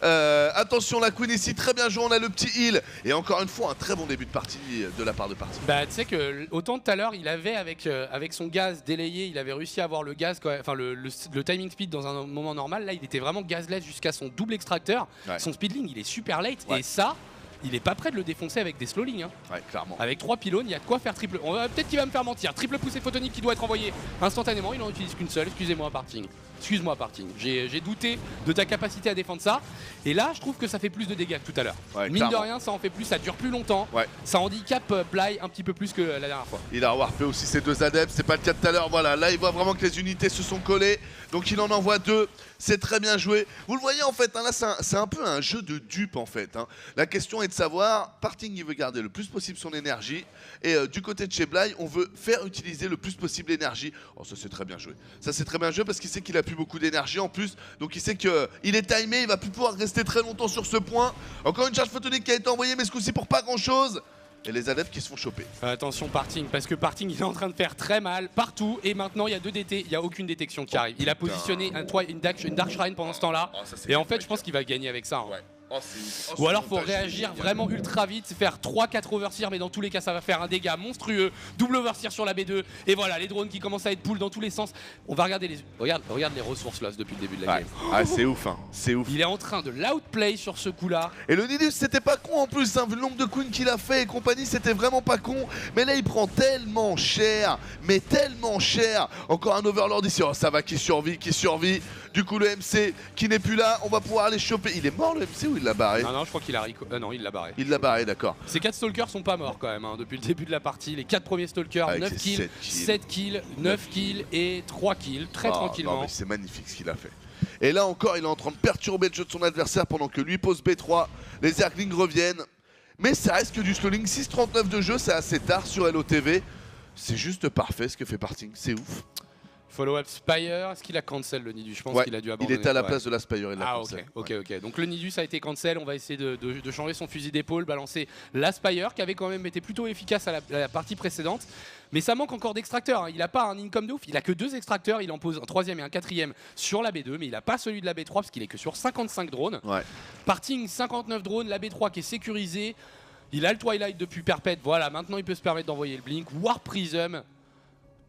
Attention la queen ici, très bien joué, on a le petit heal. Et encore une fois, un très bon début de partie de la part de Parting. Bah tu sais que autant tout à l'heure, il avait avec son gaz délayé, il avait réussi à avoir le gaz, enfin le timing speed dans un moment normal. Là, il était vraiment gazless jusqu'à son double extracteur. Son speedling, il est super late. Et ça, il est pas prêt de le défoncer avec des slowlings. Hein. Clairement. Avec 3 pylônes, il y a de quoi faire triple. Peut-être qu'il va me faire mentir. Triple poussée photonique qui doit être envoyée instantanément. Il n'en utilise qu'une seule. Excusez-moi, Parting. Excuse-moi, Parting. J'ai douté de ta capacité à défendre ça. Et là, je trouve que ça fait plus de dégâts que tout à l'heure. Mine de rien, ça en fait plus, ça dure plus longtemps. Ça handicape Bly un petit peu plus que la dernière fois. Il a warpé aussi ses 2 adeptes, c'est pas le cas de tout à l'heure. Voilà, là il voit vraiment que les unités se sont collées. Donc il en envoie 2. C'est très bien joué. Vous le voyez en fait, hein, là c'est un peu un jeu de dupe en fait. Hein. La question est de savoir, Parting il veut garder le plus possible son énergie. Et du côté de chez Bly, on veut faire utiliser le plus possible l'énergie. Oh ça c'est très bien joué. Ça c'est très bien joué parce qu'il sait qu'il a plus beaucoup d'énergie en plus. Donc il sait qu'il est timé, il va plus pouvoir rester très longtemps sur ce point. Encore une charge photonique qui a été envoyée, mais ce coup-ci pour pas grand chose. Et les adeptes qui se font choper. Attention Parting, parce que Parting il est en train de faire très mal partout et maintenant il y a 2 DT, il n'y a aucune détection qui arrive. Il a positionné une Dark Shrine pendant ce temps-là et en fait je pense qu'il va gagner avec ça. Hein. Ouais. Ou alors faut réagir vraiment ultra vite, faire 3-4 overseers, mais dans tous les cas ça va faire un dégât monstrueux. Double overseer sur la B2 et voilà les drones qui commencent à être pull dans tous les sens. On va regarder regarde les ressources là depuis le début de la game. Ah c'est ouf hein, c'est ouf. Il est en train de l'outplay sur ce coup là. Et le Nidus c'était pas con en plus, hein, vu le nombre de queens qu'il a fait et compagnie, c'était vraiment pas con. Mais là il prend tellement cher, mais tellement cher. Encore un Overlord ici, oh, ça va qui survit. Du coup le MC qui n'est plus là, on va pouvoir les choper. Il est mort le MC ou il l'a barré? Non, je crois qu'il a non, il l'a barré. Il l'a barré, d'accord. Ces 4 stalkers sont pas morts quand même hein, depuis le début de la partie. Les 4 premiers stalkers, avec 9 kills, 7 kills, 9 kills et 3 kills, très tranquillement. Non, mais c'est magnifique ce qu'il a fait. Et là encore, il est en train de perturber le jeu de son adversaire pendant que lui pose B3. Les Zerglings reviennent. Mais ça reste que du slowing. 6:39 de jeu, c'est assez tard sur LOTV. C'est juste parfait ce que fait Parting, c'est ouf. Follow-up Spire, est-ce qu'il a cancel le Nidus? Je pense qu'il a dû abandonner. Il était à la place de la Spire, il l'a cancel. Ok. Donc le Nidus a été cancel, on va essayer de changer son fusil d'épaule, balancer la Spire qui avait quand même été plutôt efficace à la partie précédente. Mais ça manque encore d'extracteurs, hein. Il n'a pas un income de ouf, il a que 2 extracteurs, il en pose un 3e et un 4e sur la B2, mais il n'a pas celui de la B3 parce qu'il est que sur 55 drones. Parting 59 drones, la B3 qui est sécurisée. Il a le Twilight depuis Perpète, voilà, maintenant il peut se permettre d'envoyer le Blink. War Prism.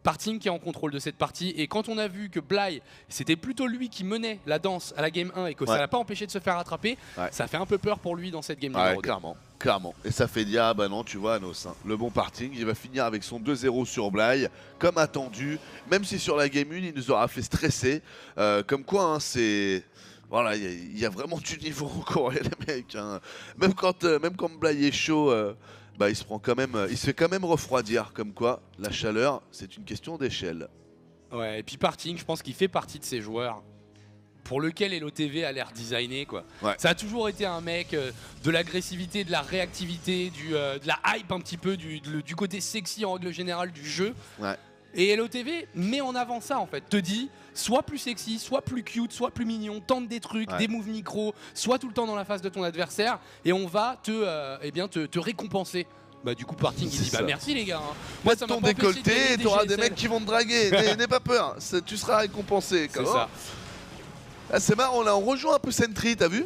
Parting qui est en contrôle de cette partie et quand on a vu que Bly c'était plutôt lui qui menait la danse à la game 1 et que ça l'a pas empêché de se faire rattraper, ça fait un peu peur pour lui dans cette game numéro 2. Clairement. Et ça fait dire, ah bah non, tu vois, Anos, hein, le bon Parting, il va finir avec son 2-0 sur Bly, comme attendu, même si sur la game 1, il nous aura fait stresser. Comme quoi, hein, c'est... Voilà, il y a vraiment du niveau encore, les mecs. Hein. Même quand Bly est chaud... bah, il se fait quand même refroidir, comme quoi la chaleur c'est une question d'échelle. Ouais, et puis Parting, je pense qu'il fait partie de ces joueurs pour lequel LOTV a l'air designé quoi. Ça a toujours été un mec de l'agressivité, de la réactivité, de la hype un petit peu, du côté sexy en règle générale du jeu. Et LOTV met en avant ça en fait, te dit soit plus sexy, soit plus cute, soit plus mignon, tente des trucs, des moves micro, soit tout le temps dans la face de ton adversaire et on va te récompenser. Bah du coup Parting il dit bah merci les gars. Hein. Moi ça m'a ton décolleté et t'auras des mecs qui vont te draguer, n'aie pas peur, tu seras récompensé. C'est ça. Ah, c'est marrant, là on rejoint un peu Sentry, t'as vu?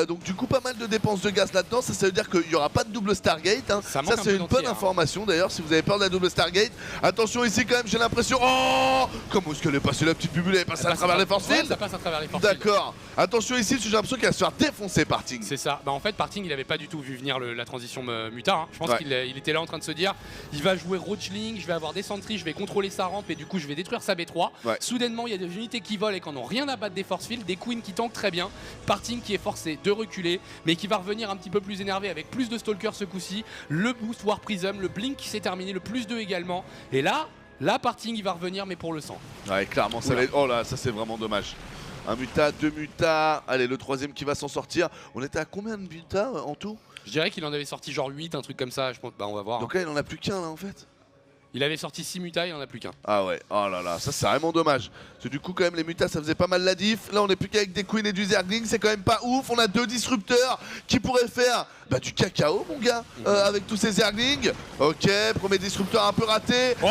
Donc du coup pas mal de dépenses de gaz là-dedans, ça veut dire qu'il n'y aura pas de double Stargate. Hein. Ça c'est une bonne information d'ailleurs si vous avez peur de la double Stargate. Attention ici quand même, j'ai l'impression... Oh, comment est-ce qu'elle est passée la petite bubule? Elle est passée à travers les force fields? Ça passe à travers les force fields. D'accord. Attention ici, parce que j'ai l'impression qu'elle va se faire défoncer Parting. C'est ça. Bah en fait Parting il avait pas du tout vu venir la transition Muta. Hein. Je pense qu'il était là en train de se dire il va jouer Roachling, je vais avoir des Sentry, je vais contrôler sa rampe et du coup je vais détruire sa B3. Soudainement il y a des unités qui volent et qui n'ont rien à battre des force fields, des queens qui tankent très bien. Parting qui est forcé de reculer mais qui va revenir un petit peu plus énervé avec plus de Stalker ce coup-ci. Le boost War Prism, le Blink qui s'est terminé, le +2 également. Et là Parting il va revenir mais pour le sang. Ouais clairement ça va être... Oh là ça c'est vraiment dommage. Un muta, 2 mutas, allez le 3e qui va s'en sortir. On était à combien de mutas en tout? Je dirais qu'il en avait sorti genre 8, un truc comme ça, je pense, bah on va voir. Donc là il en a plus qu'un là en fait. Il avait sorti 6 mutas, il en a plus qu'un. Ah ouais, oh là là, ça c'est vraiment dommage. Parce que du coup quand même les mutas ça faisait pas mal la diff. Là on est plus qu'avec des queens et du zergling, c'est quand même pas ouf. On a 2 disrupteurs qui pourraient faire du cacao mon gars, avec tous ces zerglings. Ok, premier disrupteur un peu raté. Oh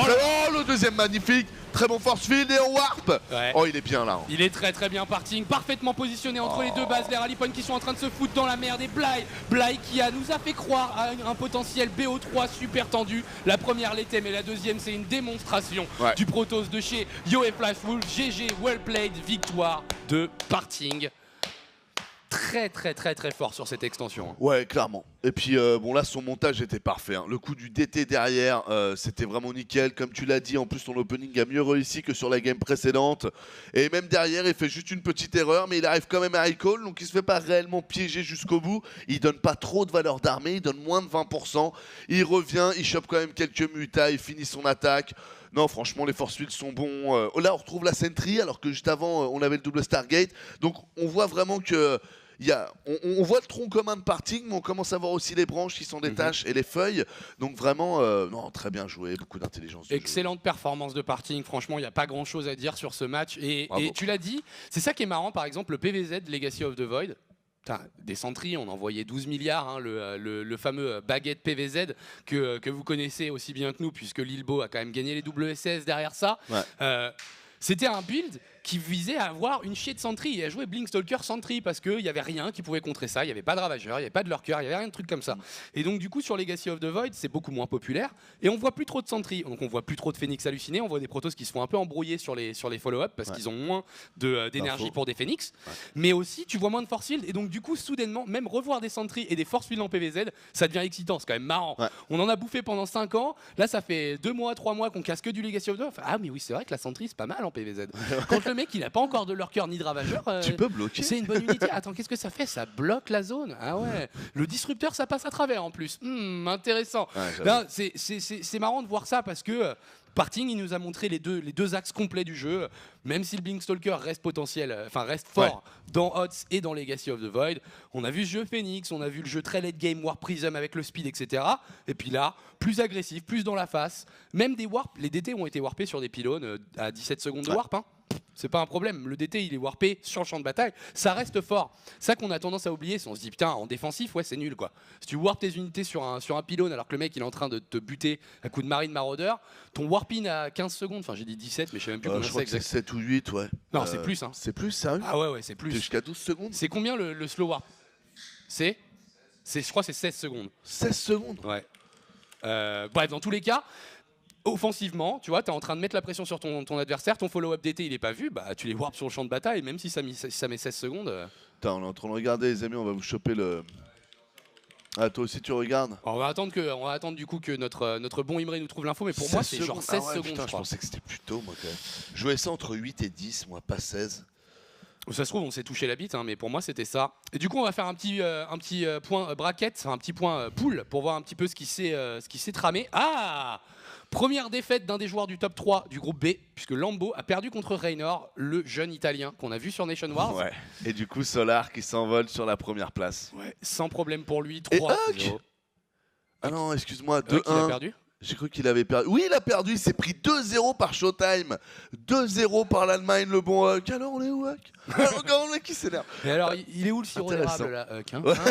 le 2e magnifique. Très bon force field et on warp. Oh il est bien là. Il est très bien Parting, parfaitement positionné entre les 2 bases, les rally points qui sont en train de se foutre dans la merde et Bly qui nous a fait croire à un potentiel BO3 super tendu. La première l'était mais la deuxième c'est une démonstration du Protoss de chez Yo et Flashful. GG, well played, victoire de Parting. Très fort sur cette extension. Ouais clairement. Et puis bon là son montage était parfait. Hein. Le coup du DT derrière c'était vraiment nickel. Comme tu l'as dit en plus son opening a mieux réussi que sur la game précédente. Et même derrière il fait juste une petite erreur mais il arrive quand même à recall. Donc il se fait pas réellement piéger jusqu'au bout. Il donne pas trop de valeur d'armée, il donne moins de 20%. Il revient, il chope quand même quelques mutas, il finit son attaque. Non franchement les force fields sont bons. Là on retrouve la Sentry alors que juste avant on avait le double Stargate. Donc on voit vraiment que... on voit le tronc commun de Parting, mais on commence à voir aussi les branches qui s'en détachent et les feuilles. Donc vraiment, non, très bien joué, beaucoup d'intelligence. Excellente performance de Parting, franchement, il n'y a pas grand chose à dire sur ce match. Et tu l'as dit, c'est ça qui est marrant, par exemple, le PVZ Legacy of the Void. Des Sentry, on envoyait 12 milliards, hein, le fameux baguette PVZ que vous connaissez aussi bien que nous, puisque Lilbo a quand même gagné les WSS derrière ça. Ouais. C'était un build qui visait à avoir une chier de Sentry et à jouer Blinkstalker Sentry parce qu'il n'y avait rien qui pouvait contrer ça, il n'y avait pas de Ravageur, il n'y avait pas de Lurker, il n'y avait rien de truc comme ça. Et donc du coup sur Legacy of the Void c'est beaucoup moins populaire et on voit plus trop de Sentry, donc on voit plus trop de Phoenix hallucinés, on voit des Protoss qui se font un peu embrouiller sur les follow-up parce qu'ils ont moins d'énergie pour des Phoenix, mais aussi tu vois moins de Force Field et donc du coup soudainement même revoir des Sentry et des Force Field en PVZ ça devient excitant, c'est quand même marrant. On en a bouffé pendant 5 ans, là ça fait 2 mois, 3 mois qu'on casse que du Legacy of the Void. Ah mais oui c'est vrai que la Sentry c'est pas mal en PVZ. Quand le mec il a pas encore de Lurker ni de Ravageur, tu peux bloquer. C'est une bonne unité. Attends, qu'est-ce que ça fait? Ça bloque la zone. Ah ouais. Le disrupteur, ça passe à travers en plus. Intéressant. C'est marrant de voir ça parce que Parting, il nous a montré les deux axes complets du jeu. Même si le Blinkstalker reste reste fort dans Hots et dans Legacy of the Void. On a vu ce jeu Phoenix, on a vu le jeu très late game Warp Prism avec le speed, etc. Et puis là, plus agressif, plus dans la face. Même des warps, les DT ont été warpés sur des pylônes à 17 secondes de warp. Hein. C'est pas un problème, le DT il est warpé sur le champ de bataille, ça reste fort. Ça qu'on a tendance à oublier, c'est on se dit putain en défensif ouais c'est nul quoi. Si tu warpes tes unités sur un pylône alors que le mec il est en train de te buter à coup de marine maraudeur, ton warpin à 15 secondes, enfin j'ai dit 17 mais je sais même plus combien c'est exactement. C'est 7 ou 8 ouais. Non c'est plus hein. C'est plus sérieux? Ah ouais c'est plus. Jusqu'à 12 secondes. C'est combien le slow warp? Je crois c'est 16 secondes. 16 secondes? Ouais. Bref dans tous les cas, offensivement, tu vois, tu es en train de mettre la pression sur ton adversaire, ton follow-up DT il est pas vu, bah tu les warps sur le champ de bataille, même si ça met 16 secondes. Putain, on est en train de regarder les amis, on va vous choper le... Ah toi aussi tu regardes? On va attendre du coup que notre bon Imre nous trouve l'info, mais pour moi c'est genre 16 secondes. Putain, je pensais que c'était plus tôt moi quand même. Je jouais ça entre 8 et 10, moi pas 16. Ça se trouve on s'est touché la bite, hein, mais pour moi c'était ça. Et du coup on va faire un petit point bracket, un petit point pool pour voir un petit peu ce qui s'est tramé. Ah! Première défaite d'un des joueurs du top 3 du groupe B, puisque Lambo a perdu contre Raynor, le jeune italien qu'on a vu sur Nation Wars. Ouais. Et du coup, Solar qui s'envole sur la première place. Ouais, sans problème pour lui, 3-0. Ah non, excuse-moi, 2-1. Il a perdu ? J'ai cru qu'il avait perdu. Oui, il a perdu, il s'est pris 2-0 par Showtime. 2-0 par l'Allemagne, le bon Huck. Alors, on est où, Huck? Regarde le mec qui s'énerve. Et alors, il est où le sirop d'érable, là, Huck hein voilà.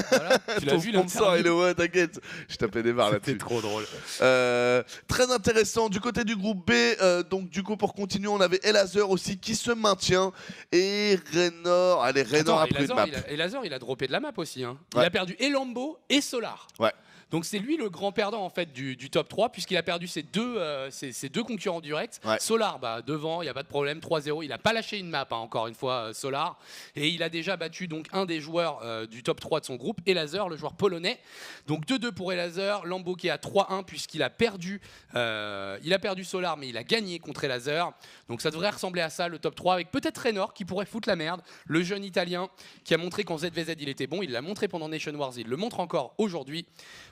Tu l'as vu, sponsor, il est où? T'inquiète. Je tapais des barres là-dessus. C'était trop drôle. Très intéressant. Du côté du groupe B, donc du coup, pour continuer, on avait Elazer aussi qui se maintient. Et Raynor. Allez, Raynor a pris une map. Elazer, il a droppé de la map aussi. Hein. Il a perdu et Lambo et Solar. Ouais. Donc c'est lui le grand perdant en fait du top 3 puisqu'il a perdu ses deux concurrents directs. Ouais. Solar devant, il n'y a pas de problème, 3-0. Il n'a pas lâché une map, hein, encore une fois, Solar. Et il a déjà battu donc un des joueurs du top 3 de son groupe, Elazer, le joueur polonais. Donc 2-2 pour Elazer, Lambo qui est à 3-1 puisqu'il a perdu Solar mais il a gagné contre Elazer. Donc ça devrait ressembler à ça le top 3 avec peut-être Raynor qui pourrait foutre la merde. Le jeune italien qui a montré qu'en ZVZ il était bon, il l'a montré pendant Nation Wars, il le montre encore aujourd'hui.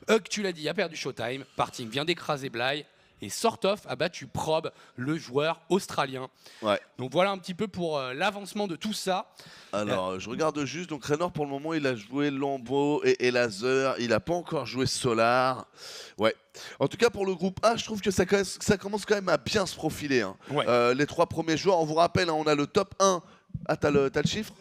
Huck, tu l'as dit, a perdu Showtime. Parting vient d'écraser Bly. Et Sortoff a battu Probe, le joueur australien. Ouais. Donc voilà un petit peu pour l'avancement de tout ça. Alors, je regarde juste. Donc, Raynor, pour le moment, il a joué Lambo et Elazer. Il n'a pas encore joué Solar. Ouais. En tout cas, pour le groupe A, je trouve que ça commence quand même à bien se profiler. Hein. Ouais. Les 3 premiers joueurs, on vous rappelle, hein, on a le top 1. Ah, t'as le chiffre?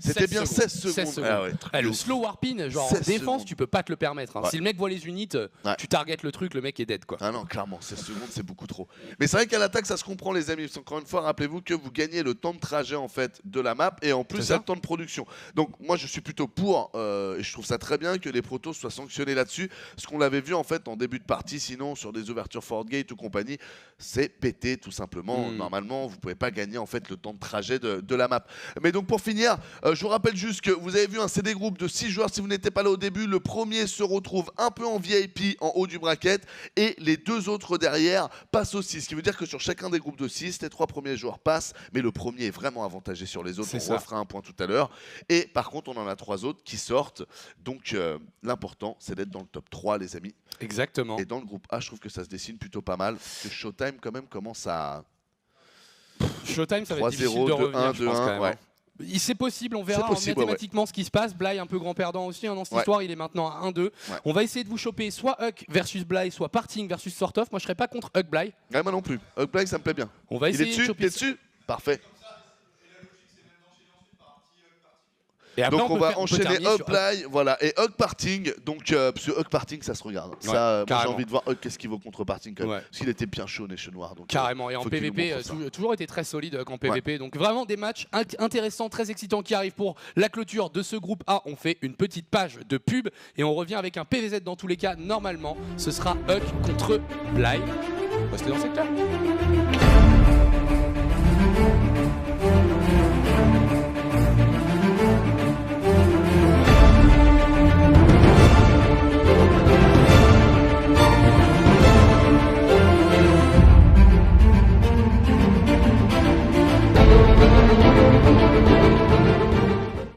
C'était bien 16 secondes. Ah ouais, le slow warping, genre en défense, tu peux pas te le permettre. Hein. Ouais. Si le mec voit les unités, tu targetes le truc, le mec est dead quoi. Ah non, clairement, 16 secondes, c'est beaucoup trop. Mais c'est vrai qu'à l'attaque, ça se comprend, les amis. Encore une fois, rappelez-vous que vous gagnez le temps de trajet en fait de la map et en plus, il y a le temps de production. Donc, moi, je suis plutôt pour et je trouve ça très bien que les protos soient sanctionnés là-dessus. Ce qu'on l'avait vu en fait en début de partie, sinon sur des ouvertures Fort Gate ou compagnie, c'est pété tout simplement. Normalement, vous pouvez pas gagner en fait le temps de trajet de la map. Mais donc, pour finir, je vous rappelle juste que vous avez vu un CD groupe de 6 joueurs. Si vous n'étiez pas là au début, le premier se retrouve un peu en VIP en haut du bracket et les 2 autres derrière passent aussi. Ce qui veut dire que sur chacun des groupes de 6, les 3 premiers joueurs passent, mais le premier est vraiment avantagé sur les autres. On refera un point tout à l'heure. Et par contre, on en a 3 autres qui sortent. Donc l'important, c'est d'être dans le top 3, les amis. Exactement. Et dans le groupe A, je trouve que ça se dessine plutôt pas mal. Que Showtime quand même commence à... Showtime, ça va être difficile de revenir, je pense, quand même. Ouais. C'est possible, on verra mathématiquement ce qui se passe. Bly un peu grand perdant aussi hein, dans cette histoire, il est maintenant à 1-2. On va essayer de vous choper soit Huck versus Bly, soit Parting versus Sortoff. Moi je serais pas contre Huck Bly. Ouais, moi non plus. Huck Bly ça me plaît bien. On va essayer de choper. Il est dessus. Parfait. Et après, donc on va enchaîner terminer Hug sur- Play, voilà, et Hug Parting. Donc parce que Hug Parting, ça se regarde. Ouais, Ça, moi j'ai carrément. envie de voir Hug qu'est-ce qu'il vaut contre Parting quand même. Ouais. Parce qu'il était bien chaud, Nation Noir. Donc, Carrément, et en faut qu'il nous PVP, montre ça. toujours été très solide en PVP. Donc vraiment des matchs intéressants, très excitants qui arrivent pour la clôture de ce groupe A. On fait une petite page de pub et on revient avec un PVZ dans tous les cas. Normalement, ce sera Huck contre Bly. Restez dans le secteur.